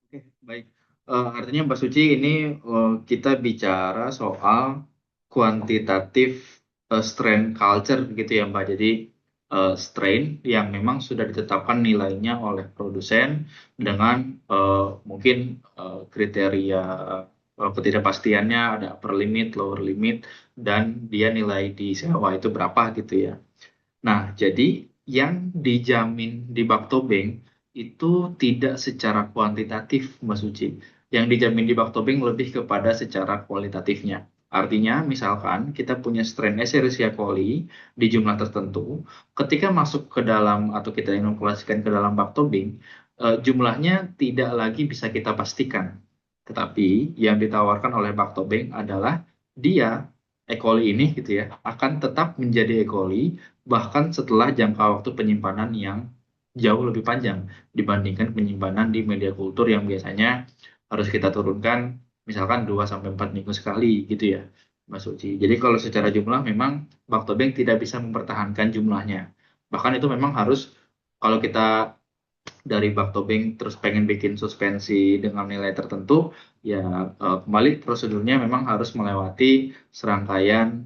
Oke, baik. Artinya Mbak Suci ini kita bicara soal kuantitatif strain culture begitu ya Mbak. Jadi strain yang memang sudah ditetapkan nilainya oleh produsen dengan mungkin kriteria ketidakpastiannya ada upper limit, lower limit, dan dia nilai di sewa itu berapa gitu ya. Nah, jadi yang dijamin di Baktobeng itu tidak secara kuantitatif, Mas Suci. Yang dijamin di Baktobeng lebih kepada secara kualitatifnya. Artinya, misalkan kita punya strain Escherichia coli di jumlah tertentu, ketika masuk ke dalam atau kita inokulasikan ke dalam Baktobeng, jumlahnya tidak lagi bisa kita pastikan. Tetapi yang ditawarkan oleh Baktobeng adalah dia E. coli ini gitu ya akan tetap menjadi E. coli bahkan setelah jangka waktu penyimpanan yang jauh lebih panjang dibandingkan penyimpanan di media kultur yang biasanya harus kita turunkan misalkan 2 sampai 4 minggu sekali gitu ya Mas Uci. Jadi kalau secara jumlah memang Baktobeng tidak bisa mempertahankan jumlahnya. Bahkan itu memang harus kalau kita dari Baktobeng terus pengen bikin suspensi dengan nilai tertentu, ya kembali prosedurnya memang harus melewati serangkaian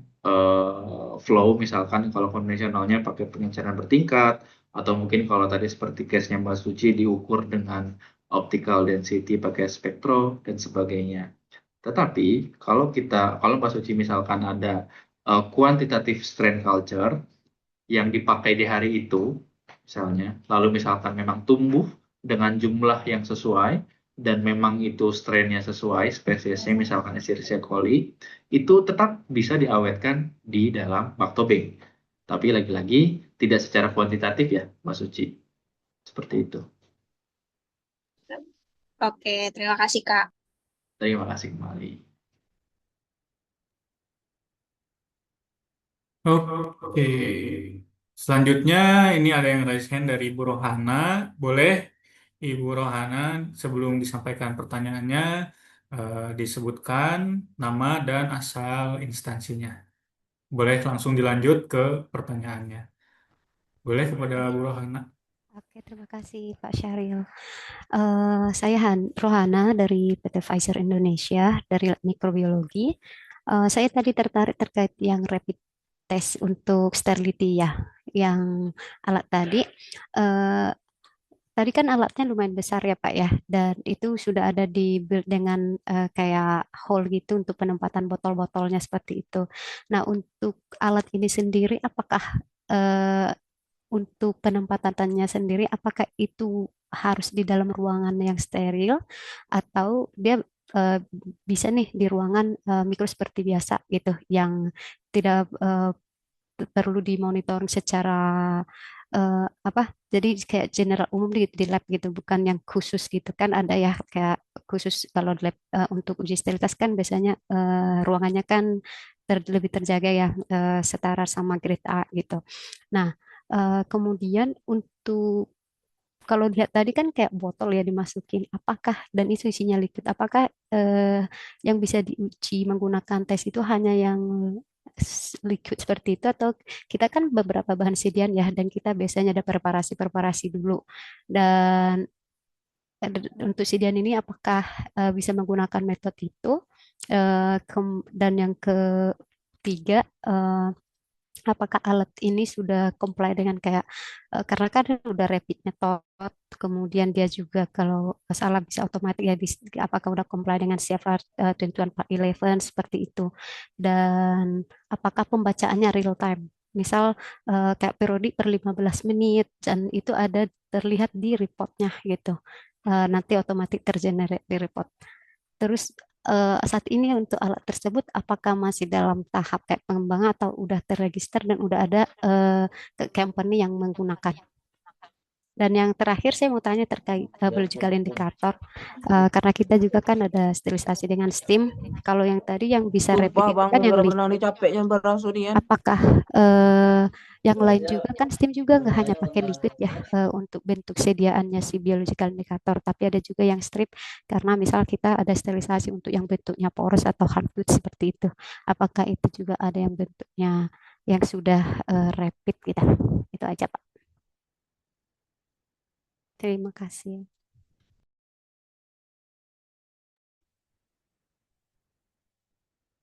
flow, misalkan kalau konvensionalnya pakai pengenceran bertingkat, atau mungkin kalau tadi seperti case-nya Mbak Suci diukur dengan optical density pakai spektro dan sebagainya. Tetapi kalau Mbak Suci misalkan ada quantitative strain culture yang dipakai di hari itu, misalnya. Lalu misalkan memang tumbuh dengan jumlah yang sesuai dan memang itu strainnya sesuai, spesiesnya misalkan Escherichia coli, itu tetap bisa diawetkan di dalam Lactobank. Tapi lagi-lagi tidak secara kuantitatif ya, Mas Suci. Seperti itu. Oke, terima kasih Kak. Terima kasih kembali. Oke. Selanjutnya ini ada yang raise hand dari Ibu Rohana. Boleh Ibu Rohana sebelum disampaikan pertanyaannya disebutkan nama dan asal instansinya. Boleh langsung dilanjut ke pertanyaannya. Boleh kepada Bu Rohana. Oke, terima kasih Pak Syahril. Saya Rohana dari PT Pfizer Indonesia dari mikrobiologi. Saya tadi tertarik terkait yang rapid test untuk sterility ya, yang alat tadi. Eh, Tadi kan alatnya lumayan besar ya Pak ya, dan itu sudah ada di build dengan kayak hole gitu untuk penempatan botol-botolnya seperti itu. Nah, untuk alat ini sendiri, apakah eh, untuk penempatannya sendiri, apakah itu harus di dalam ruangan yang steril atau dia eh, bisa nih di ruangan mikro seperti biasa gitu, yang tidak perlu dimonitoring secara apa? Jadi kayak general umum di lab gitu, bukan yang khusus gitu kan ada ya kayak khusus kalau lab untuk uji sterilitas kan biasanya ruangannya kan lebih terjaga ya setara sama grade A gitu. Nah, kemudian untuk kalau lihat tadi kan kayak botol ya dimasukin, apakah dan itu isinya liquid, apakah yang bisa diuji menggunakan tes itu hanya yang liquid seperti itu atau kita kan beberapa bahan sediaan ya dan kita biasanya ada preparasi-preparasi dulu dan untuk sediaan ini apakah bisa menggunakan metode itu. Dan yang ketiga, apakah alat ini sudah comply dengan kayak karena kan udah rapid method, kemudian dia juga kalau nggak salah bisa otomatis ya apakah udah comply dengan CFR 21411 seperti itu, dan apakah pembacaannya real time, misal kayak periodik per 15 menit dan itu ada terlihat di reportnya gitu. Nanti otomatis tergenerate di report. Terus saat ini untuk alat tersebut apakah masih dalam tahap kayak pengembangan atau udah terregister dan udah ada company yang menggunakan? Dan yang terakhir saya mau tanya terkait biological indicator. Karena kita juga kan ada sterilisasi dengan steam. Kalau yang tadi yang bisa rapid Sumpah itu bang, kan yang benar-benar nih capeknya berasudian. apakah yang lain juga kan STEAM juga nggak hanya pakai liquid ya untuk bentuk sediaannya si biological indicator, tapi ada juga yang strip karena misal kita ada sterilisasi untuk yang bentuknya porous atau hard fluid seperti itu. Apakah itu juga ada yang bentuknya yang sudah rapid gitu? Itu aja Pak. Terima kasih.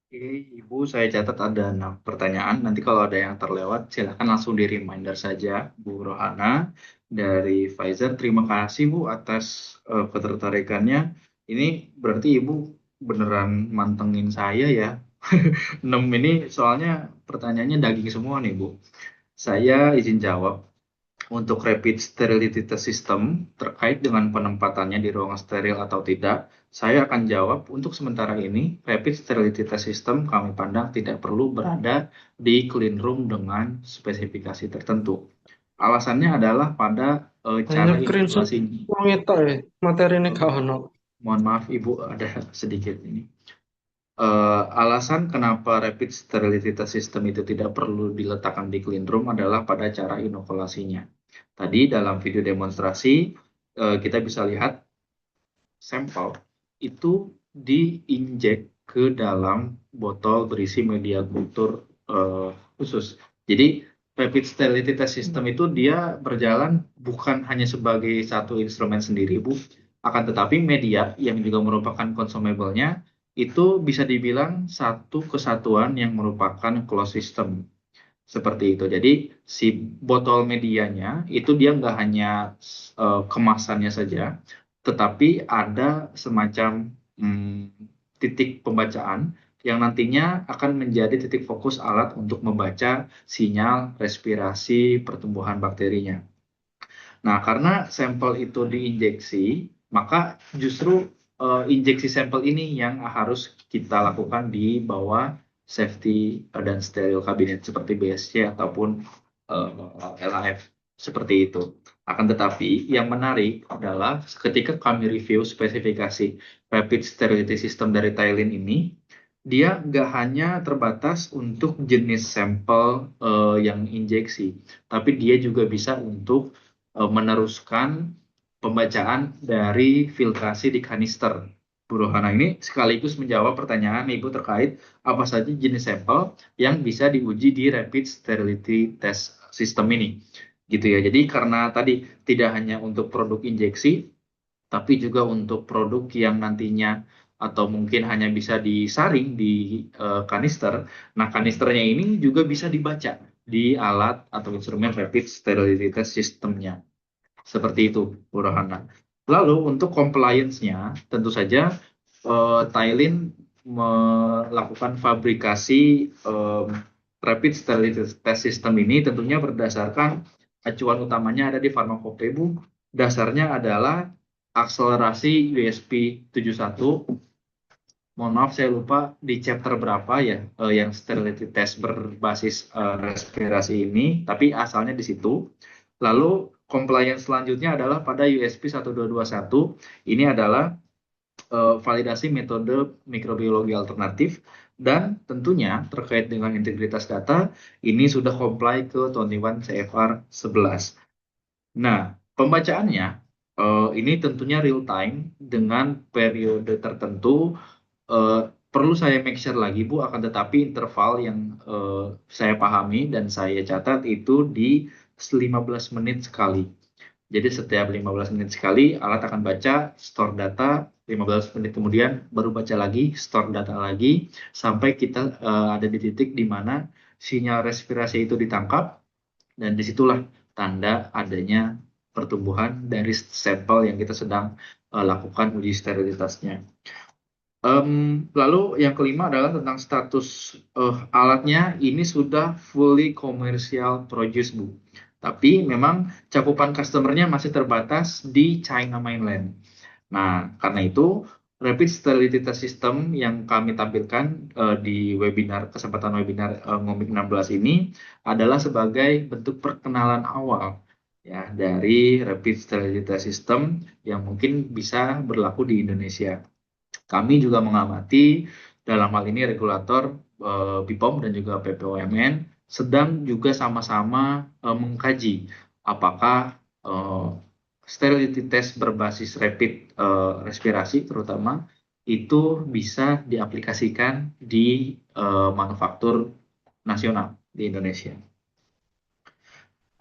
Oke, Ibu, saya catat ada 6 pertanyaan. Nanti kalau ada yang terlewat, silahkan langsung di reminder saja, Bu Rohana. Dari Pfizer, terima kasih Bu atas ketertarikannya. Ini berarti Ibu beneran mantengin saya ya. 6 ini soalnya pertanyaannya daging semua nih Bu. Saya izin jawab. Untuk rapid sterility test system terkait dengan penempatannya di ruangan steril atau tidak, saya akan jawab untuk sementara ini rapid sterility test system kami pandang tidak perlu berada di clean room dengan spesifikasi tertentu. Alasannya adalah pada cara Screenshot inokulasinya. wong itu materi ini gak ono. Mohon maaf Ibu, ada sedikit ini. Alasan kenapa rapid sterility test system itu tidak perlu diletakkan di clean room adalah pada cara inokulasinya. Tadi dalam video demonstrasi kita bisa lihat sampel itu diinjek ke dalam botol berisi media kultur khusus. Jadi rapid sterility test system itu dia berjalan bukan hanya sebagai satu instrumen sendiri, Bu, akan tetapi media yang juga merupakan consumable-nya itu bisa dibilang satu kesatuan yang merupakan closed system. Seperti itu. Jadi si botol medianya itu dia nggak hanya kemasannya saja, tetapi ada semacam titik pembacaan yang nantinya akan menjadi titik fokus alat untuk membaca sinyal respirasi pertumbuhan bakterinya. Nah, karena sampel itu diinjeksi, maka justru injeksi sampel ini yang harus kita lakukan di bawah safety dan steril kabinet seperti BSC ataupun LAF seperti itu. Akan tetapi yang menarik adalah ketika kami review spesifikasi rapid sterility system dari Thailand ini, dia nggak hanya terbatas untuk jenis sampel yang injeksi, tapi dia juga bisa untuk meneruskan pembacaan dari filtrasi di kanister. Bu Rohana ini sekaligus menjawab pertanyaan Ibu terkait apa saja jenis sampel yang bisa diuji di Rapid Sterility Test System ini. Gitu ya. Jadi karena tadi tidak hanya untuk produk injeksi, tapi juga untuk produk yang nantinya atau mungkin hanya bisa disaring di kanister. Nah, kanisternya ini juga bisa dibaca di alat atau instrumen Rapid Sterility Test System-nya. Seperti itu, Bu Rohana. Lalu untuk compliance-nya, tentu saja Thailand melakukan fabrikasi Rapid Sterility Test System ini tentunya berdasarkan acuan utamanya ada di Pharmacope, Bu. Dasarnya adalah akselerasi USP 71. Mohon maaf saya lupa di chapter berapa ya yang sterility test berbasis respirasi ini, tapi asalnya di situ. Lalu compliance selanjutnya adalah pada USP 1221. Ini adalah validasi metode mikrobiologi alternatif dan tentunya terkait dengan integritas data ini sudah comply ke 21 CFR 11. Nah, pembacaannya ini tentunya real time dengan periode tertentu. Perlu saya make sure lagi Bu, akan tetapi interval yang saya pahami dan saya catat itu di 15 menit sekali. Jadi setiap 15 menit sekali alat akan baca, store data, 15 menit kemudian baru baca lagi, store data lagi, sampai kita ada di titik di mana sinyal respirasi itu ditangkap, dan disitulah tanda adanya pertumbuhan dari sampel yang kita sedang lakukan uji sterilitasnya. Lalu yang kelima adalah tentang status alatnya, ini sudah fully commercial produce, Bu. Tapi memang cakupan customernya masih terbatas di China mainland. Nah, karena itu Rapid Sterility Test System yang kami tampilkan di webinar, kesempatan webinar Ngomik 16 ini adalah sebagai bentuk perkenalan awal ya dari Rapid Sterility Test System yang mungkin bisa berlaku di Indonesia. Kami juga mengamati dalam hal ini regulator BPOM dan juga BPOMN sedang juga sama-sama mengkaji apakah sterility test berbasis rapid respirasi terutama itu bisa diaplikasikan di manufaktur nasional di Indonesia.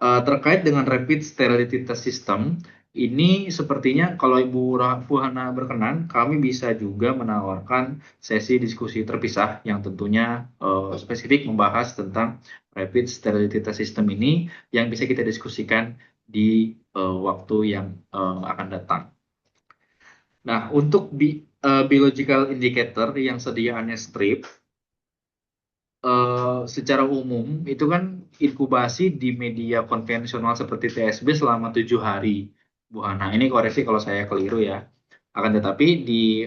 Terkait dengan rapid sterility test system, ini sepertinya kalau Ibu Fuhana berkenan, kami bisa juga menawarkan sesi diskusi terpisah yang tentunya spesifik membahas tentang rapid sterility test system ini yang bisa kita diskusikan di waktu yang akan datang. Nah, untuk biological indicator yang sediaannya strip, secara umum itu kan inkubasi di media konvensional seperti TSB selama 7 hari, Bu Hana. Ini koreksi kalau saya keliru ya. Akan tetapi di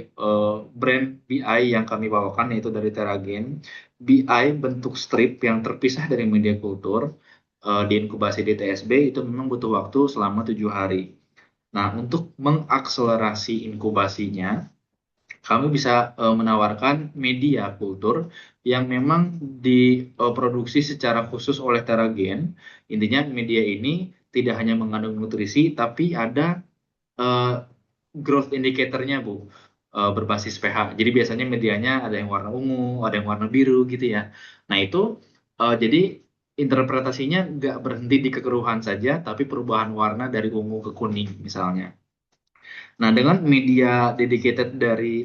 brand BI yang kami bawakan yaitu dari Teragen, BI bentuk strip yang terpisah dari media kultur diinkubasi di TSB itu memang butuh waktu selama 7 hari. Nah, untuk mengakselerasi inkubasinya, kamu bisa menawarkan media kultur yang memang diproduksi secara khusus oleh Teragen. Intinya media ini tidak hanya mengandung nutrisi, tapi ada growth indicator-nya, Bu, berbasis pH. Jadi biasanya medianya ada yang warna ungu, ada yang warna biru gitu ya. Nah itu jadi interpretasinya nggak berhenti di kekeruhan saja, tapi perubahan warna dari ungu ke kuning misalnya. Nah dengan media dedicated dari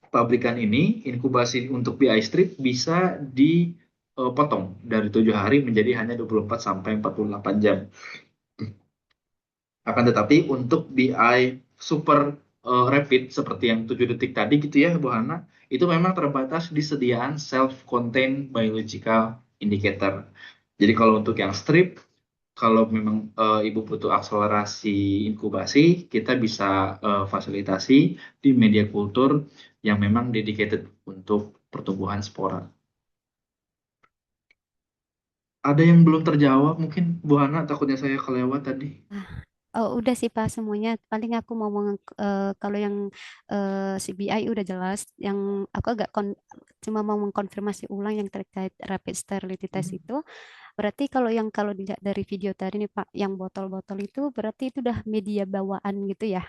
pabrikan ini, inkubasi untuk BI strip bisa dipotong dari 7 hari menjadi hanya 24 sampai 48 jam. Akan tetapi untuk BI super rapid seperti yang 7 detik tadi gitu ya Bu Hana, itu memang terbatas di sediaan self-contained biological indicator. Jadi kalau untuk yang strip, kalau memang Ibu butuh akselerasi inkubasi, kita bisa fasilitasi di media kultur yang memang dedicated untuk pertumbuhan spora. Ada yang belum terjawab mungkin Bu Hana, takutnya saya kelewat tadi. Oh, udah sih Pak semuanya. Paling aku mau kalau yang CBI udah jelas. Yang aku cuma mau mengkonfirmasi ulang yang terkait rapid sterility test itu. Berarti kalau dilihat dari video tadi nih Pak, yang botol-botol itu berarti itu udah media bawaan gitu ya,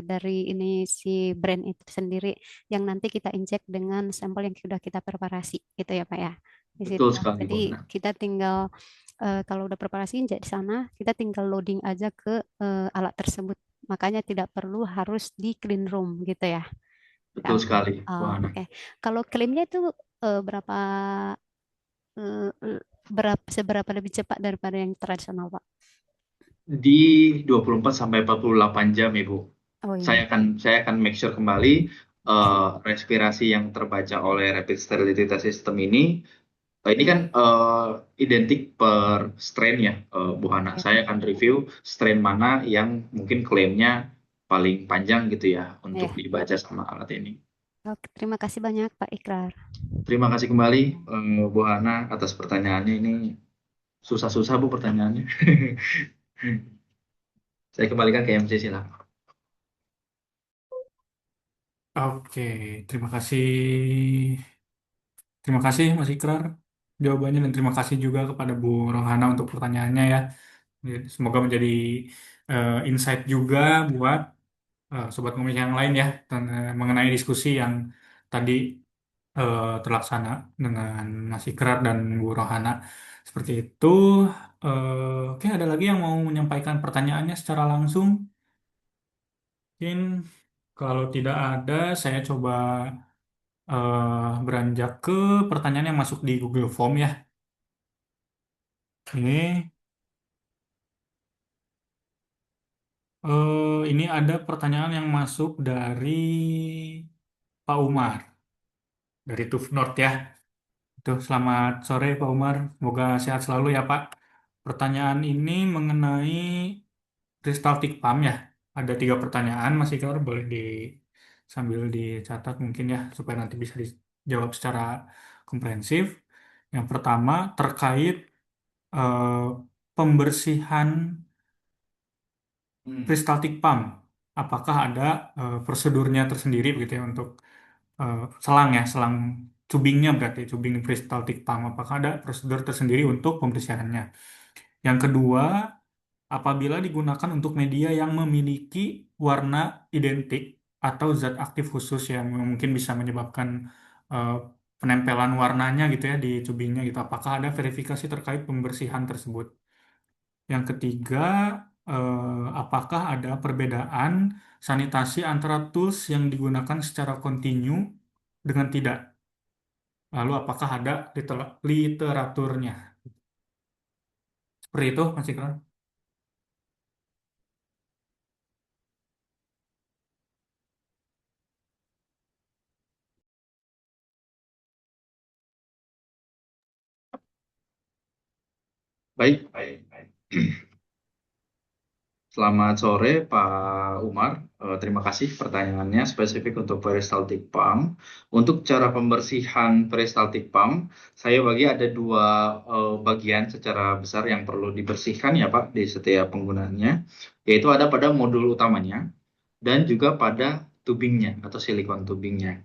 dari ini si brand itu sendiri yang nanti kita injek dengan sampel yang sudah kita preparasi gitu ya Pak ya. Di Betul situ. sekali Jadi Bu Hana. kita tinggal kalau udah preparasi injek di sana, kita tinggal loading aja ke alat tersebut. Makanya tidak perlu harus di clean room gitu ya. Ya, Betul sekali Bu oh, Hana. oke. Kalau klaimnya itu berapa seberapa lebih cepat daripada yang tradisional, Pak? Di 24 sampai 48 jam Ibu. Oh Saya iya. akan saya akan make sure kembali respirasi yang terbaca oleh rapid sterility test system ini kan identik per strain ya, Bu Hana. Oke. Saya akan review strain mana yang mungkin klaimnya paling panjang gitu ya untuk Ya. dibaca sama alat ini. Oke, terima kasih banyak Pak Ikrar. Terima kasih kembali Bu Hana atas pertanyaannya ini. Susah-susah Bu pertanyaannya. Saya kembalikan ke MC silakan. Oke, terima kasih. Terima kasih Mas Ikrar jawabannya dan terima kasih juga kepada Bu Rohana untuk pertanyaannya ya. Semoga menjadi insight juga buat sobat komisi yang lain ya mengenai diskusi yang tadi terlaksana dengan Mas Ikrar dan Bu Rohana. Seperti itu. Oke, ada lagi yang mau menyampaikan pertanyaannya secara langsung? Mungkin kalau tidak ada, saya coba beranjak ke pertanyaan yang masuk di Google Form ya. Oke, ini ada pertanyaan yang masuk dari Pak Umar dari TUF North ya. Itu selamat sore Pak Umar, semoga sehat selalu ya Pak. Pertanyaan ini mengenai peristaltik pump ya. Ada 3 pertanyaan, Mas Ikrar boleh sambil dicatat mungkin ya supaya nanti bisa dijawab secara komprehensif. Yang pertama terkait eh, pembersihan peristaltik pump. Apakah ada prosedurnya tersendiri begitu ya untuk selang ya, selang tubingnya berarti tubing peristaltik pump. Apakah ada prosedur tersendiri untuk pembersihannya? Yang kedua, apabila digunakan untuk media yang memiliki warna identik atau zat aktif khusus yang mungkin bisa menyebabkan eh, penempelan warnanya gitu ya di tubingnya gitu. Apakah ada verifikasi terkait pembersihan tersebut? Yang ketiga, apakah ada perbedaan sanitasi antara tools yang digunakan secara kontinu dengan tidak? Lalu apakah ada literaturnya? Seperti itu, Mas Ikrar. Baik, baik, baik. Selamat sore Pak Umar. Terima kasih pertanyaannya spesifik untuk peristaltik pump. Untuk cara pembersihan peristaltik pump, saya bagi ada dua bagian secara besar yang perlu dibersihkan ya Pak di setiap penggunaannya, yaitu ada pada modul utamanya dan juga pada tubingnya atau silikon tubingnya.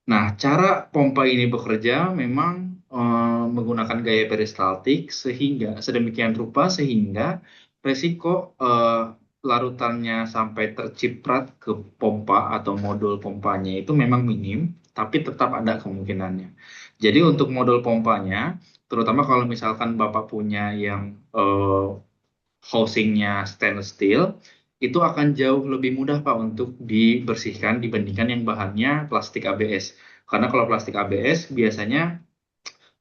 Nah, cara pompa ini bekerja memang menggunakan gaya peristaltik sehingga sedemikian rupa sehingga resiko larutannya sampai terciprat ke pompa atau modul pompanya itu memang minim, tapi tetap ada kemungkinannya. Jadi untuk modul pompanya, terutama kalau misalkan Bapak punya yang housingnya stainless steel, itu akan jauh lebih mudah Pak untuk dibersihkan dibandingkan yang bahannya plastik ABS. Karena kalau plastik ABS biasanya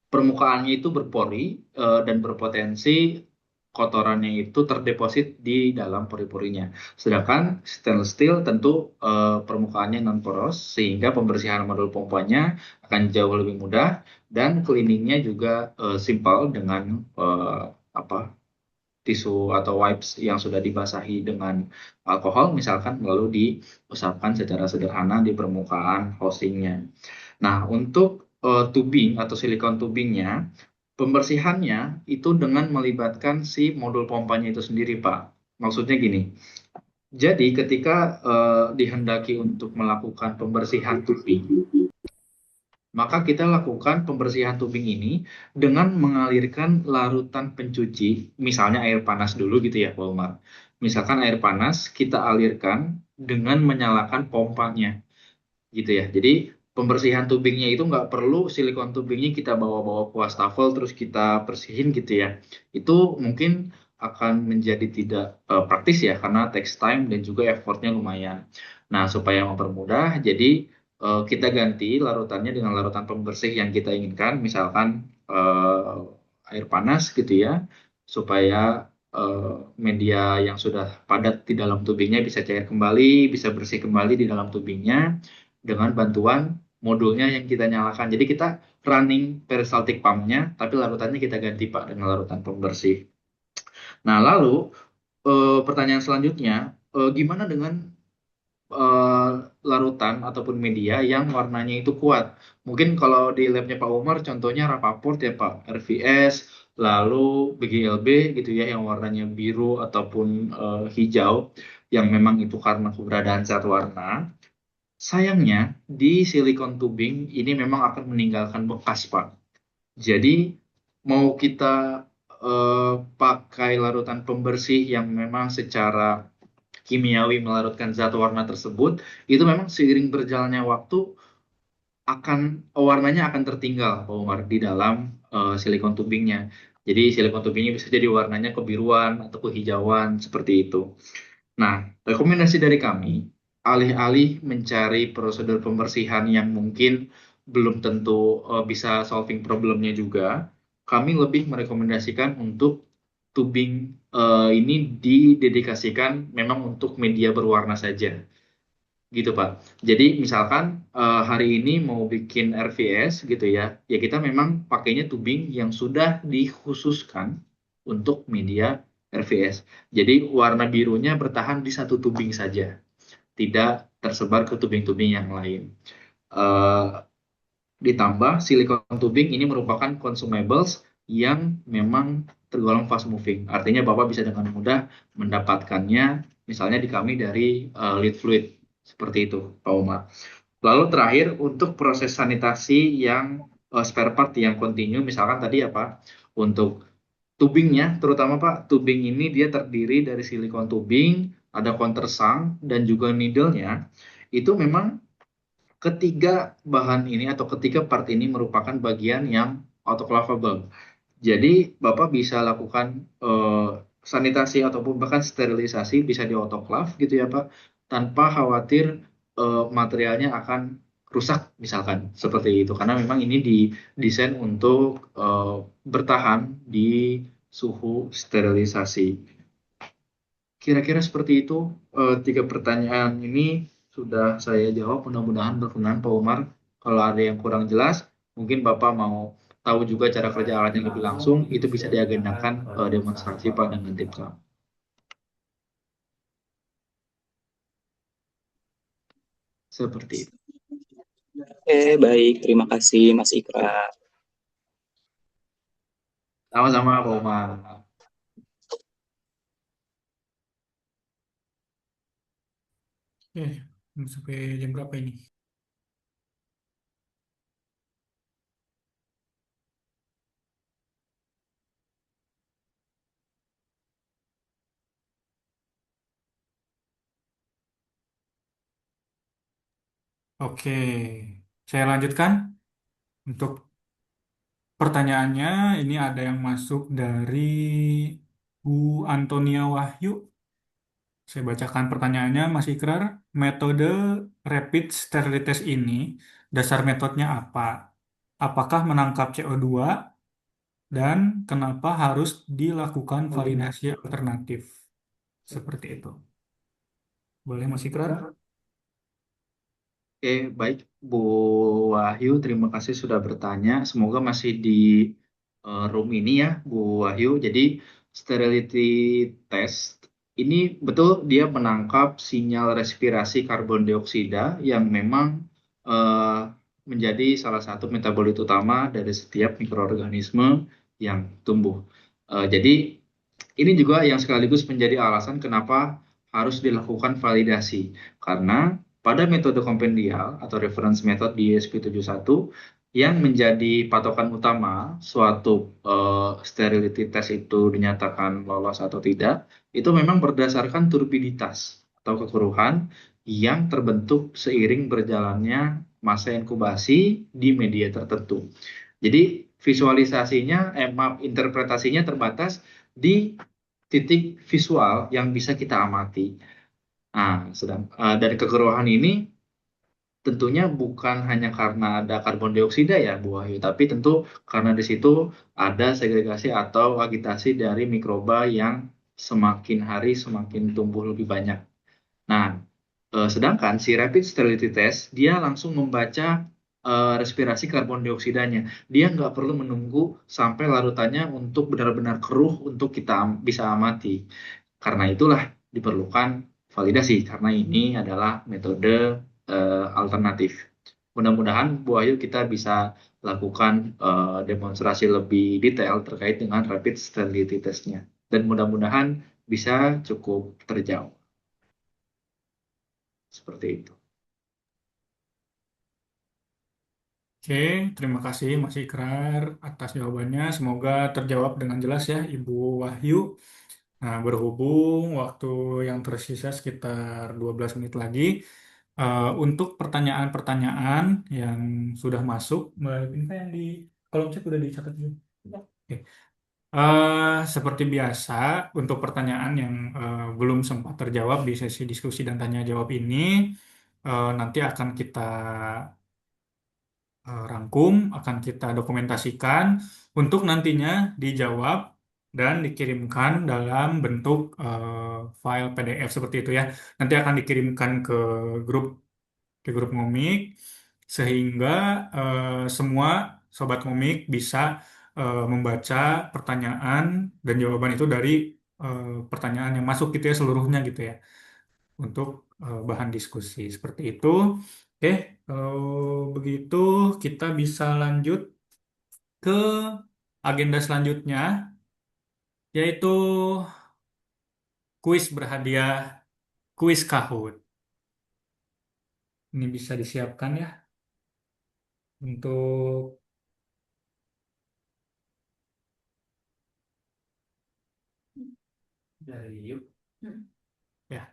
permukaannya itu berpori dan berpotensi kotorannya itu terdeposit di dalam pori-porinya. Sedangkan stainless steel tentu permukaannya non poros sehingga pembersihan modul pompanya akan jauh lebih mudah dan cleaningnya juga simpel dengan apa tisu atau wipes yang sudah dibasahi dengan alkohol, misalkan lalu diusapkan secara sederhana di permukaan housingnya. Nah, untuk tubing atau silikon tubingnya, pembersihannya itu dengan melibatkan si modul pompanya itu sendiri, Pak. Maksudnya gini, jadi ketika dihendaki untuk melakukan pembersihan tubing, maka kita lakukan pembersihan tubing ini dengan mengalirkan larutan pencuci, misalnya air panas dulu gitu ya, Pak Umar. Misalkan air panas kita alirkan dengan menyalakan pompanya gitu ya. Jadi pembersihan tubingnya itu nggak perlu silikon tubingnya kita bawa-bawa ke wastafel terus kita bersihin gitu ya. Itu mungkin akan menjadi tidak praktis ya karena takes time dan juga effortnya lumayan. Nah, supaya mempermudah, jadi kita ganti larutannya dengan larutan pembersih yang kita inginkan, misalkan air panas gitu ya, supaya media yang sudah padat di dalam tubingnya bisa cair kembali, bisa bersih kembali di dalam tubingnya dengan bantuan modulnya yang kita nyalakan. Jadi kita running peristaltik pumpnya, tapi larutannya kita ganti Pak dengan larutan pembersih. Nah, lalu pertanyaan selanjutnya, gimana dengan eh, larutan ataupun media yang warnanya itu kuat? Mungkin kalau di labnya Pak Umar, contohnya Rapaport ya Pak, RVS, lalu BGLB gitu ya, yang warnanya biru ataupun hijau, yang memang itu karena keberadaan zat warna. Sayangnya, di silikon tubing ini memang akan meninggalkan bekas, Pak. Jadi, mau kita pakai larutan pembersih yang memang secara kimiawi melarutkan zat warna tersebut, itu memang seiring berjalannya waktu akan warnanya akan tertinggal, Pak Umar, di dalam silikon tubingnya. Jadi, silikon tubingnya bisa jadi warnanya kebiruan atau kehijauan, seperti itu. Nah, rekomendasi dari kami, alih-alih mencari prosedur pembersihan yang mungkin belum tentu bisa solving problemnya juga, kami lebih merekomendasikan untuk tubing ini didedikasikan memang untuk media berwarna saja. Gitu, Pak. Jadi, misalkan hari ini mau bikin RVS gitu ya, ya kita memang pakainya tubing yang sudah dikhususkan untuk media RVS. Jadi, warna birunya bertahan di satu tubing saja, tidak tersebar ke tubing-tubing yang lain. Eh, Ditambah silikon tubing ini merupakan consumables yang memang tergolong fast moving. Artinya Bapak bisa dengan mudah mendapatkannya misalnya di kami dari lead fluid seperti itu, Pak Umar. Lalu terakhir untuk proses sanitasi yang spare part yang kontinu misalkan tadi apa untuk tubingnya terutama Pak, tubing ini dia terdiri dari silikon tubing, ada countersunk dan juga needle-nya. Itu memang ketiga bahan ini atau ketiga part ini merupakan bagian yang autoclavable. Jadi Bapak bisa lakukan sanitasi ataupun bahkan sterilisasi bisa di autoclav gitu ya Pak, tanpa khawatir materialnya akan rusak misalkan seperti itu. Karena memang ini didesain untuk bertahan di suhu sterilisasi. Kira-kira seperti itu. Tiga pertanyaan ini sudah saya jawab. Mudah-mudahan berkenan Pak Umar. Kalau ada yang kurang jelas, mungkin Bapak mau tahu juga cara kerja alatnya lebih langsung, itu bisa diagendakan demonstrasi Pak dengan tim kami. Seperti itu. Oke, baik. Terima kasih, Mas Ikra. Sama-sama Pak Umar. Sampai jam berapa ini? Oke, saya lanjutkan untuk pertanyaannya. Ini ada yang masuk dari Bu Antonia Wahyu. Saya bacakan pertanyaannya, Mas Ikrar. Metode rapid sterilitas ini, dasar metodenya apa? Apakah menangkap CO2 dan kenapa harus dilakukan validasi alternatif? Seperti itu. Boleh Mas Ikrar? Oke, baik Bu Wahyu, terima kasih sudah bertanya. Semoga masih di room ini ya Bu Wahyu. Jadi sterility test ini betul dia menangkap sinyal respirasi karbon dioksida yang memang eh, menjadi salah satu metabolit utama dari setiap mikroorganisme yang tumbuh. Jadi ini juga yang sekaligus menjadi alasan kenapa harus dilakukan validasi. Karena pada metode kompendial atau reference method di ESP 71 yang menjadi patokan utama suatu sterility test itu dinyatakan lolos atau tidak, itu memang berdasarkan turbiditas atau kekeruhan yang terbentuk seiring berjalannya masa inkubasi di media tertentu. Jadi visualisasinya, maaf, interpretasinya terbatas di titik visual yang bisa kita amati. Nah, dari kekeruhan ini tentunya bukan hanya karena ada karbon dioksida ya Bu Wahyu, tapi tentu karena di situ ada segregasi atau agitasi dari mikroba yang semakin hari semakin tumbuh lebih banyak. Nah, sedangkan si rapid sterility test dia langsung membaca respirasi karbon dioksidanya. Dia nggak perlu menunggu sampai larutannya untuk benar-benar keruh untuk kita bisa amati. Karena itulah diperlukan validasi karena ini adalah metode alternatif. Mudah-mudahan Bu Ayu kita bisa lakukan demonstrasi lebih detail terkait dengan rapid sterility testnya. Dan mudah-mudahan bisa cukup terjawab. Seperti itu. Oke, terima kasih Mas Ikrar atas jawabannya. Semoga terjawab dengan jelas ya Ibu Wahyu. Nah, berhubung waktu yang tersisa sekitar 12 menit lagi, untuk pertanyaan-pertanyaan yang sudah masuk, Mbak Binta yang di kolom chat sudah dicatat juga. Oke. Seperti biasa, untuk pertanyaan yang belum sempat terjawab di sesi diskusi dan tanya jawab ini, nanti akan kita rangkum, akan kita dokumentasikan untuk nantinya dijawab dan dikirimkan dalam bentuk file PDF seperti itu ya. Nanti akan dikirimkan grup ke grup Ngomik sehingga semua sobat Ngomik bisa membaca pertanyaan dan jawaban itu dari pertanyaan yang masuk gitu ya seluruhnya gitu ya untuk bahan diskusi seperti itu. Oke, kalau begitu kita bisa lanjut ke agenda selanjutnya, yaitu kuis berhadiah, kuis Kahoot. Ini bisa disiapkan ya untuk dari yuk. Ya.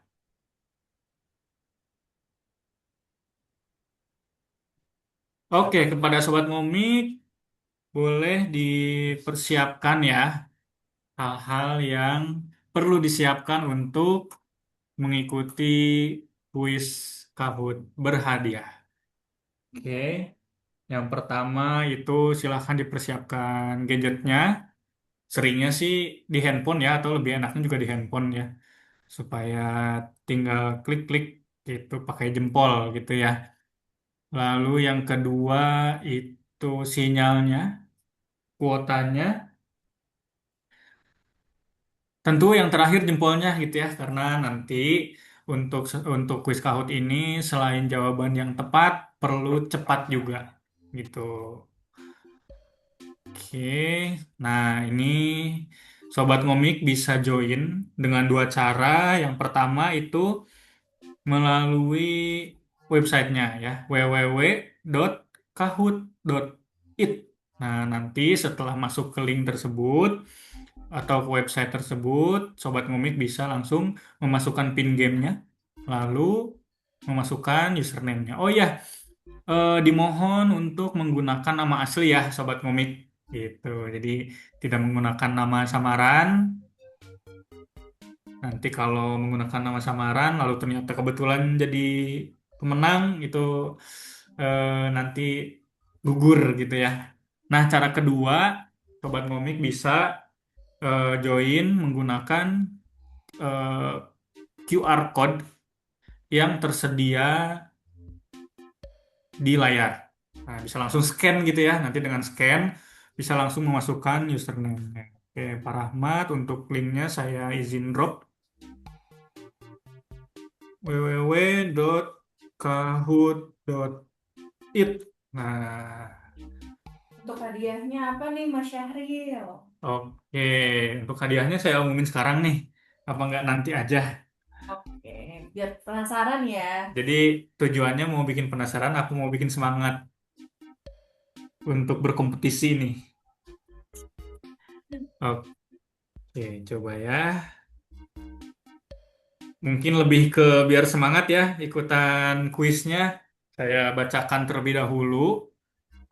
Oke, kepada Sobat Ngomik, boleh dipersiapkan ya hal-hal yang perlu disiapkan untuk mengikuti kuis Kahoot berhadiah. Oke, yang pertama itu silahkan dipersiapkan gadgetnya. Seringnya sih di handphone ya, atau lebih enaknya juga di handphone ya, supaya tinggal klik-klik gitu pakai jempol gitu ya. Lalu yang kedua itu sinyalnya, kuotanya. Tentu yang terakhir jempolnya gitu ya, karena nanti untuk kuis Kahoot ini selain jawaban yang tepat, perlu cepat juga gitu. Oke, nah ini Sobat Ngomik bisa join dengan dua cara. Yang pertama itu melalui websitenya ya, www.kahoot.it. Nah, nanti setelah masuk ke link tersebut atau ke website tersebut, Sobat Ngomik bisa langsung memasukkan pin gamenya, lalu memasukkan username-nya. Oh ya, dimohon untuk menggunakan nama asli ya, Sobat Ngomik. Gitu. Jadi tidak menggunakan nama samaran. Nanti kalau menggunakan nama samaran, lalu ternyata kebetulan jadi pemenang, itu nanti gugur gitu ya. Nah, cara kedua, Sobat Ngomik bisa join menggunakan QR code yang tersedia di layar. Nah, bisa langsung scan gitu ya. Nanti dengan scan bisa langsung memasukkan username. Oke, Pak Rahmat, untuk linknya saya izin drop www.kahoot.it. Nah, Untuk hadiahnya apa nih Mas Syahril? oke, untuk hadiahnya saya umumin sekarang nih. Apa nggak nanti aja? Oke, biar penasaran ya. Jadi tujuannya mau bikin penasaran, aku mau bikin semangat untuk berkompetisi nih. Oke, coba ya. Mungkin lebih ke biar semangat ya ikutan kuisnya. Saya bacakan terlebih dahulu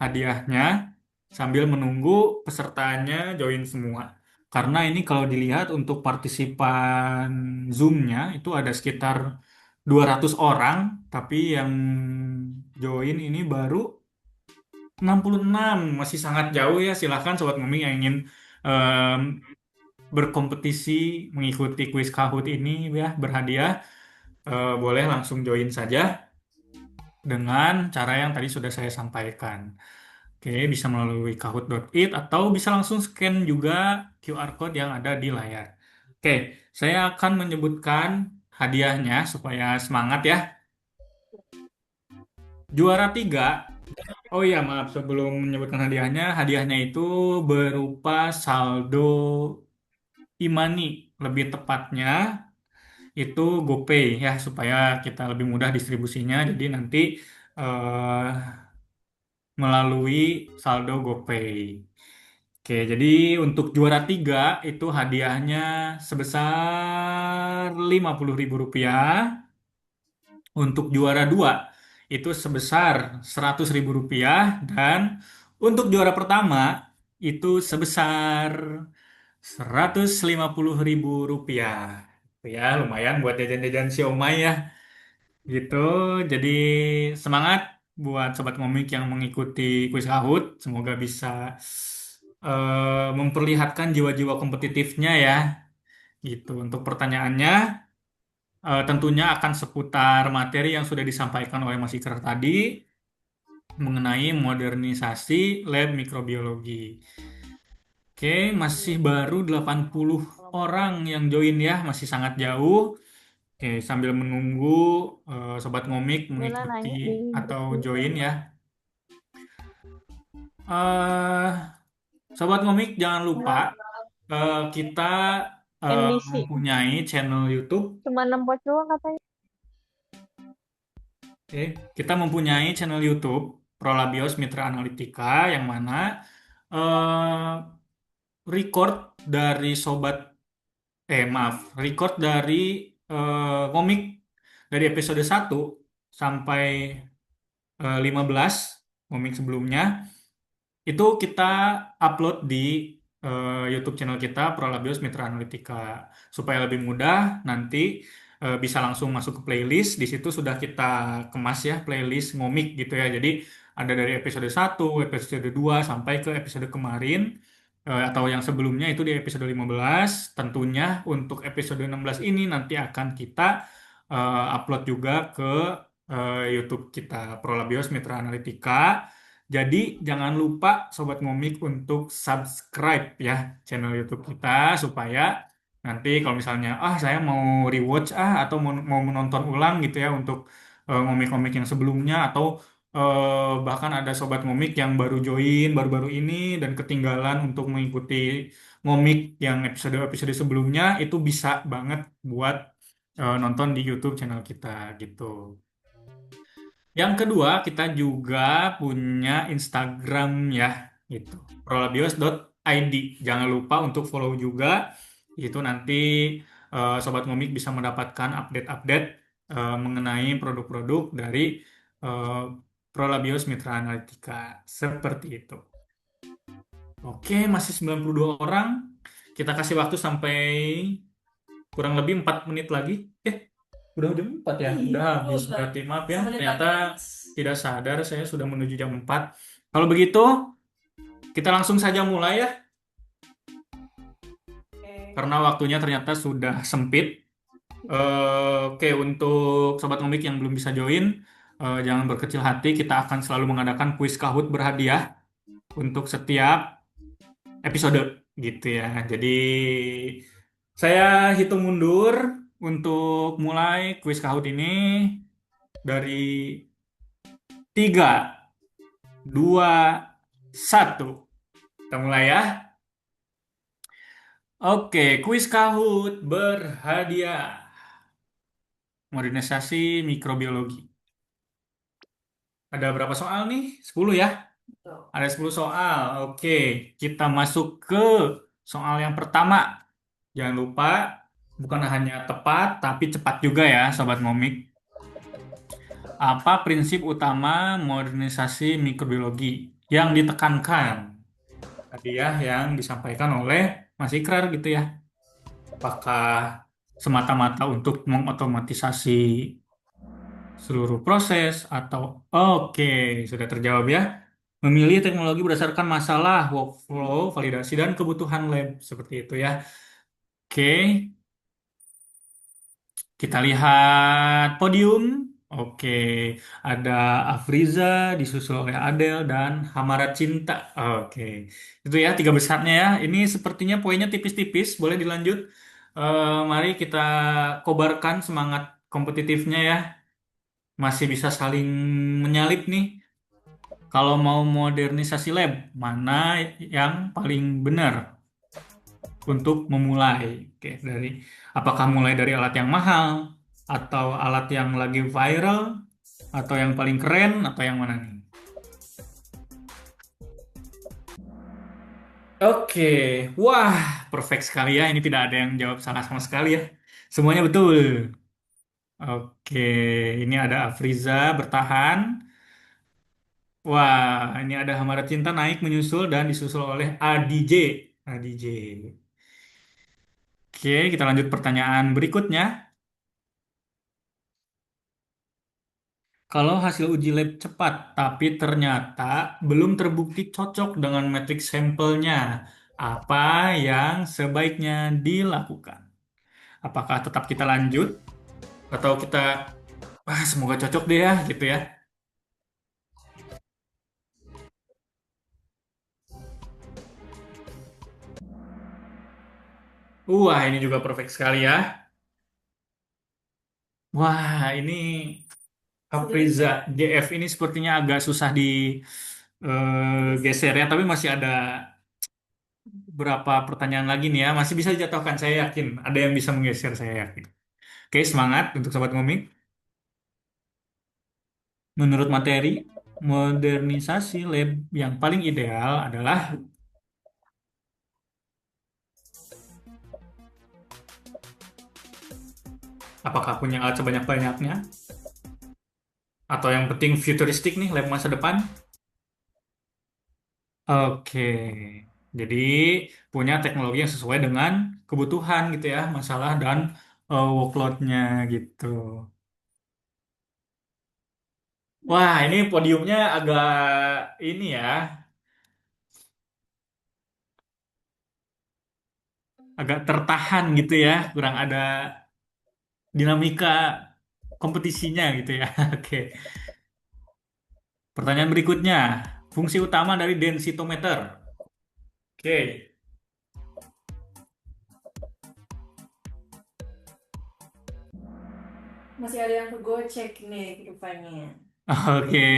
hadiahnya sambil menunggu pesertanya join semua. Karena ini kalau dilihat untuk partisipan Zoom-nya itu ada sekitar 200 orang, tapi yang join ini baru 66, masih sangat jauh ya. Silahkan Sobat Mumi yang ingin em, berkompetisi mengikuti kuis Kahoot ini ya berhadiah, boleh langsung join saja dengan cara yang tadi sudah saya sampaikan. Oke, bisa melalui kahoot.it atau bisa langsung scan juga QR code yang ada di layar. Oke, saya akan menyebutkan hadiahnya supaya semangat ya. Juara 3. Oh iya, maaf sebelum menyebutkan hadiahnya, hadiahnya itu berupa saldo e-money, lebih tepatnya itu GoPay ya, supaya kita lebih mudah distribusinya. Jadi nanti eh, melalui saldo GoPay. Oke, jadi untuk juara 3 itu hadiahnya sebesar Rp50.000. Untuk juara 2 itu sebesar Rp100.000. Dan untuk juara pertama itu sebesar Rp150.000. Ya, lumayan buat jajan-jajan siomay ya. Gitu, jadi semangat buat Sobat Ngomik yang mengikuti kuis Kahoot. Semoga bisa memperlihatkan jiwa-jiwa kompetitifnya ya. Gitu, untuk pertanyaannya tentunya akan seputar materi yang sudah disampaikan oleh Mas Ikrar tadi mengenai modernisasi lab mikrobiologi. Oke, masih baru 80 orang yang join ya, masih sangat jauh. Oke, sambil menunggu Sobat Ngomik mengikuti atau join ya. eh Sobat Ngomik jangan lupa kita mempunyai channel YouTube. Cuma 6 vote doang katanya. Oke, kita mempunyai channel YouTube Prolabios Mitra Analitika yang mana eh, record dari record dari komik dari episode 1 sampai 15 komik sebelumnya itu kita upload di YouTube channel kita Prolabios Mitra Analitika supaya lebih mudah nanti bisa langsung masuk ke playlist. Di situ sudah kita kemas ya playlist ngomik gitu ya. Jadi ada dari episode 1, episode 2 sampai ke episode kemarin atau yang sebelumnya itu di episode 15. Tentunya untuk episode 16 ini nanti akan kita upload juga ke YouTube kita Prolabios Mitra Analitika. Jadi jangan lupa Sobat Ngomik untuk subscribe ya channel YouTube kita supaya nanti kalau misalnya saya mau rewatch atau mau menonton ulang gitu ya untuk ngomik-ngomik yang sebelumnya atau bahkan ada Sobat Ngomik yang baru join baru-baru ini dan ketinggalan untuk mengikuti ngomik yang episode-episode sebelumnya itu bisa banget buat nonton di YouTube channel kita gitu. Yang kedua, kita juga punya Instagram ya, gitu. prolabios.id. Jangan lupa untuk follow juga. Itu nanti Sobat Ngomik bisa mendapatkan update-update mengenai produk-produk dari eh, Prolabios Mitra Analitika. Seperti itu. Oke, masih 92 orang. Kita kasih waktu sampai kurang lebih 4 menit lagi. Udah jam 4 ya? Udah habis berarti. Maaf ya, ternyata tidak sadar saya sudah menuju jam 4. Kalau begitu, kita langsung saja mulai ya. Karena waktunya ternyata sudah sempit. Oke, untuk Sobat Ngomik yang belum bisa join, jangan berkecil hati. Kita akan selalu mengadakan kuis Kahoot berhadiah untuk setiap episode. gitu ya. Jadi saya hitung mundur untuk mulai kuis Kahoot ini dari 3, 2, 1. Kita mulai ya. Oke, kuis Kahoot berhadiah modernisasi mikrobiologi. Ada berapa soal nih? 10 ya? Betul. Ada 10 soal. Oke, kita masuk ke soal yang pertama. Jangan lupa, bukan hanya tepat, tapi cepat juga ya, Sobat Ngomik. Apa prinsip utama modernisasi mikrobiologi yang ditekankan? Tadi ya, yang disampaikan oleh Mas Ikrar gitu ya. Apakah semata-mata untuk mengotomatisasi seluruh proses atau oke, sudah terjawab ya. Memilih teknologi berdasarkan masalah, workflow, validasi, dan kebutuhan lab. Seperti itu ya. Oke, kita lihat podium. Oke, ada Afriza, disusul oleh Adele, dan Hamarat Cinta. Oke, itu ya tiga besarnya ya. Ini sepertinya poinnya tipis-tipis. Boleh dilanjut. Mari kita kobarkan semangat kompetitifnya ya. Masih bisa saling menyalip nih. Kalau mau modernisasi lab, mana yang paling benar untuk memulai? Oke, apakah mulai dari alat yang mahal atau alat yang lagi viral atau yang paling keren atau yang mana nih? Oke, wah, perfect sekali ya. Ini tidak ada yang jawab salah sama sekali ya. Semuanya betul. Oke, ini ada Afriza bertahan. Wah, ini ada Hamarat Cinta naik menyusul dan disusul oleh ADJ. ADJ. Oke, kita lanjut pertanyaan berikutnya. Kalau hasil uji lab cepat, tapi ternyata belum terbukti cocok dengan metrik sampelnya, apa yang sebaiknya dilakukan? Apakah tetap kita lanjut atau kita, semoga cocok deh ya, gitu ya? Wah, ini juga perfect sekali ya. Wah, ini Afriza GF ini sepertinya agak susah di geser ya, tapi masih ada berapa pertanyaan lagi nih ya. Masih bisa dijatuhkan, saya yakin. Ada yang bisa menggeser, saya yakin. Oke, semangat untuk Sobat Ngomik. Menurut materi, modernisasi lab yang paling ideal adalah apakah punya alat sebanyak-banyaknya? Atau yang penting futuristik nih, lab masa depan? Oke, jadi punya teknologi yang sesuai dengan kebutuhan gitu ya, masalah dan workload-nya gitu. Wah, ini podiumnya agak ini ya, agak tertahan gitu ya, kurang ada dinamika kompetisinya gitu ya. Oke. Pertanyaan berikutnya, fungsi utama dari densitometer. Oke. Masih ada yang kegocek nih rupanya. Oke.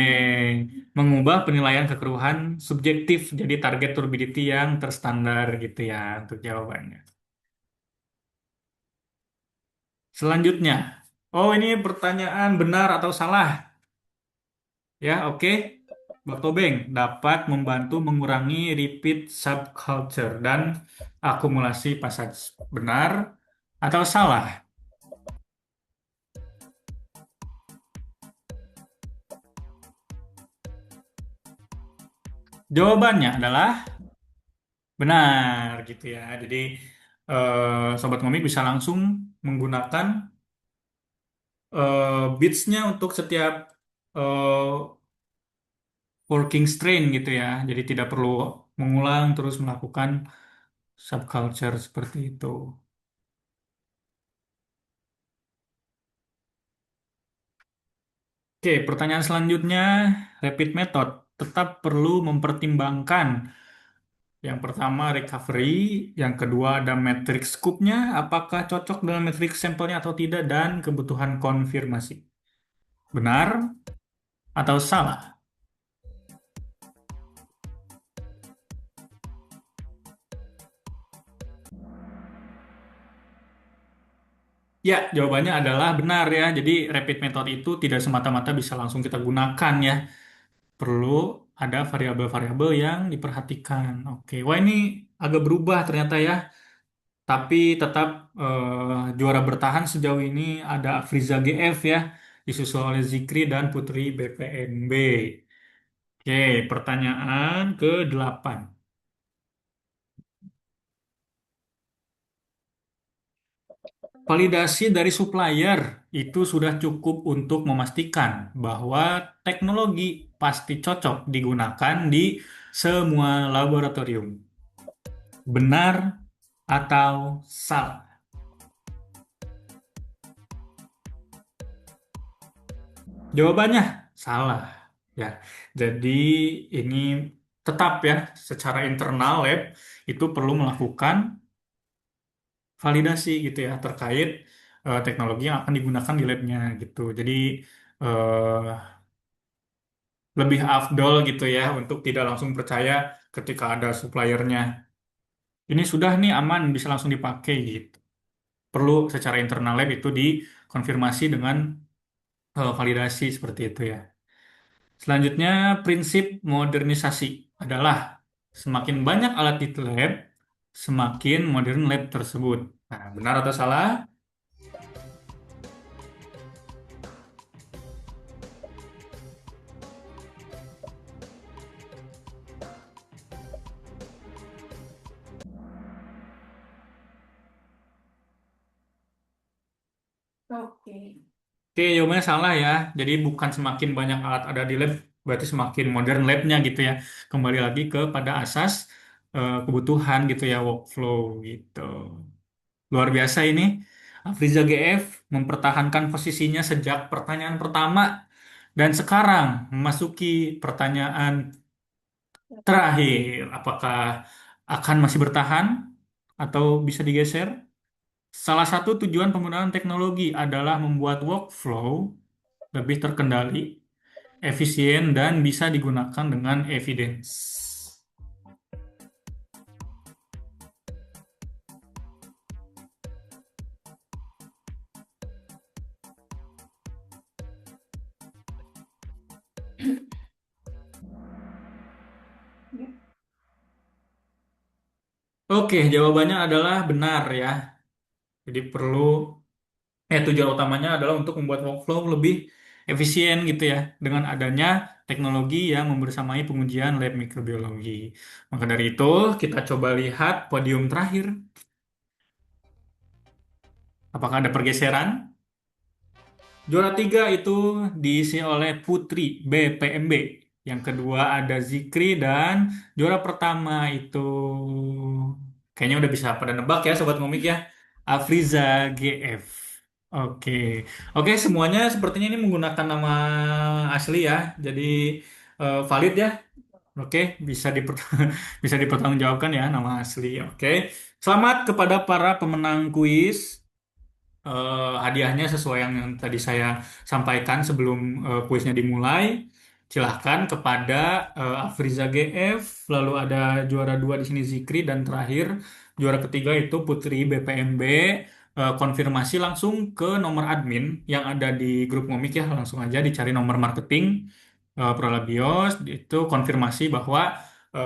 Mengubah penilaian kekeruhan subjektif jadi target turbidity yang terstandar gitu ya untuk jawabannya. Selanjutnya. Oh, ini pertanyaan benar atau salah? Ya, oke. Bak Tobeng dapat membantu mengurangi repeat subculture dan akumulasi passage. Benar atau salah? Jawabannya adalah benar gitu ya. Jadi Sobat Ngomik bisa langsung menggunakan bitsnya untuk setiap eh, working strain gitu ya. Jadi tidak perlu mengulang terus melakukan subculture seperti itu. Oke, pertanyaan selanjutnya, rapid method tetap perlu mempertimbangkan Yang pertama recovery, yang kedua ada matrix scoop-nya, apakah cocok dengan matrix sampelnya atau tidak, dan kebutuhan konfirmasi. Benar atau salah? Ya, jawabannya adalah benar ya. Jadi rapid method itu tidak semata-mata bisa langsung kita gunakan ya. Perlu ada variabel-variabel yang diperhatikan. Oke, wah ini agak berubah ternyata ya. Tapi tetap juara bertahan sejauh ini ada Afriza GF ya, disusul oleh Zikri dan Putri BPNB. Oke, pertanyaan ke-8. Validasi dari supplier itu sudah cukup untuk memastikan bahwa teknologi pasti cocok digunakan di semua laboratorium. Benar atau salah? Jawabannya salah. Ya, jadi ini tetap ya, secara internal lab itu perlu melakukan validasi gitu ya terkait teknologi yang akan digunakan di labnya gitu. Jadi eh, lebih afdol gitu ya untuk tidak langsung percaya ketika ada suppliernya. Ini sudah nih aman bisa langsung dipakai gitu. Perlu secara internal lab itu dikonfirmasi dengan validasi seperti itu ya. Selanjutnya prinsip modernisasi adalah semakin banyak alat di lab, semakin modern lab tersebut. Nah, benar atau salah? Oke. Oke, jawabannya salah ya. Jadi bukan semakin banyak alat ada di lab, berarti semakin modern labnya gitu ya. Kembali lagi kepada asas kebutuhan gitu ya, workflow gitu. Luar biasa ini. Afriza GF mempertahankan posisinya sejak pertanyaan pertama dan sekarang memasuki pertanyaan terakhir. Apakah akan masih bertahan atau bisa digeser? Salah satu tujuan penggunaan teknologi adalah membuat workflow lebih terkendali, efisien, dan bisa digunakan dengan evidence. Oke, jawabannya adalah benar ya. Jadi tujuan utamanya adalah untuk membuat workflow lebih efisien gitu ya, dengan adanya teknologi yang membersamai pengujian lab mikrobiologi. Maka dari itu, kita coba lihat podium terakhir. Apakah ada pergeseran? Juara 3 itu diisi oleh Putri BPMB. Yang kedua ada Zikri dan juara pertama itu kayaknya udah bisa pada nebak ya Sobat Ngomik ya. Afriza GF. Oke. Oke, semuanya sepertinya ini menggunakan nama asli ya. Jadi valid ya. Oke, bisa dipertanggungjawabkan ya nama asli. Oke. Selamat kepada para pemenang kuis. Hadiahnya sesuai yang tadi saya sampaikan sebelum kuisnya dimulai. Silahkan kepada Afriza GF, lalu ada juara 2 di sini Zikri, dan terakhir juara ketiga itu Putri BPMB. Konfirmasi langsung ke nomor admin yang ada di grup Ngomik ya, langsung aja dicari nomor marketing Prolabios, itu konfirmasi bahwa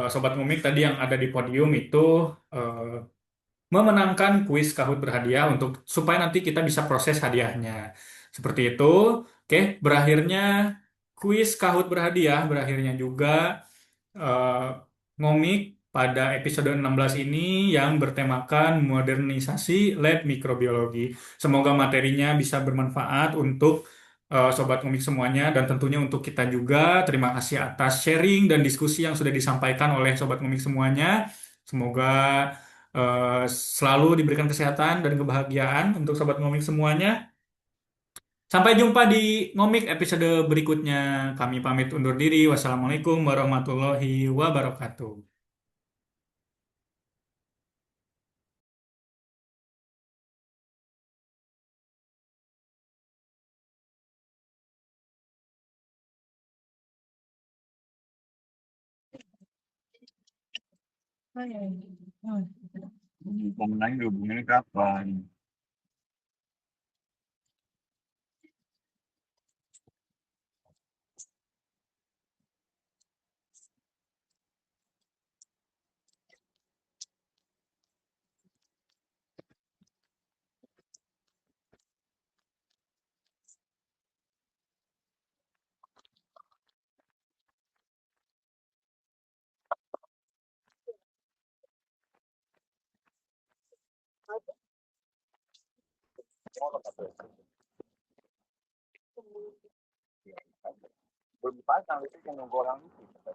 Sobat Ngomik tadi yang ada di podium itu eh, memenangkan kuis Kahoot berhadiah untuk supaya nanti kita bisa proses hadiahnya. Seperti itu. Oke, berakhirnya kuis Kahoot berhadiah, berakhirnya juga eh, ngomik pada episode 16 ini yang bertemakan modernisasi lab mikrobiologi. Semoga materinya bisa bermanfaat untuk sobat ngomik semuanya dan tentunya untuk kita juga. Terima kasih atas sharing dan diskusi yang sudah disampaikan oleh sobat ngomik semuanya. Semoga selalu diberikan kesehatan dan kebahagiaan untuk sobat ngomik semuanya. Sampai jumpa di ngomik episode berikutnya. Kami pamit undur diri. Wassalamualaikum warahmatullahi wabarakatuh. Pemenangnya dihubunginnya kapan? Belum pasang itu yang nunggu orang itu.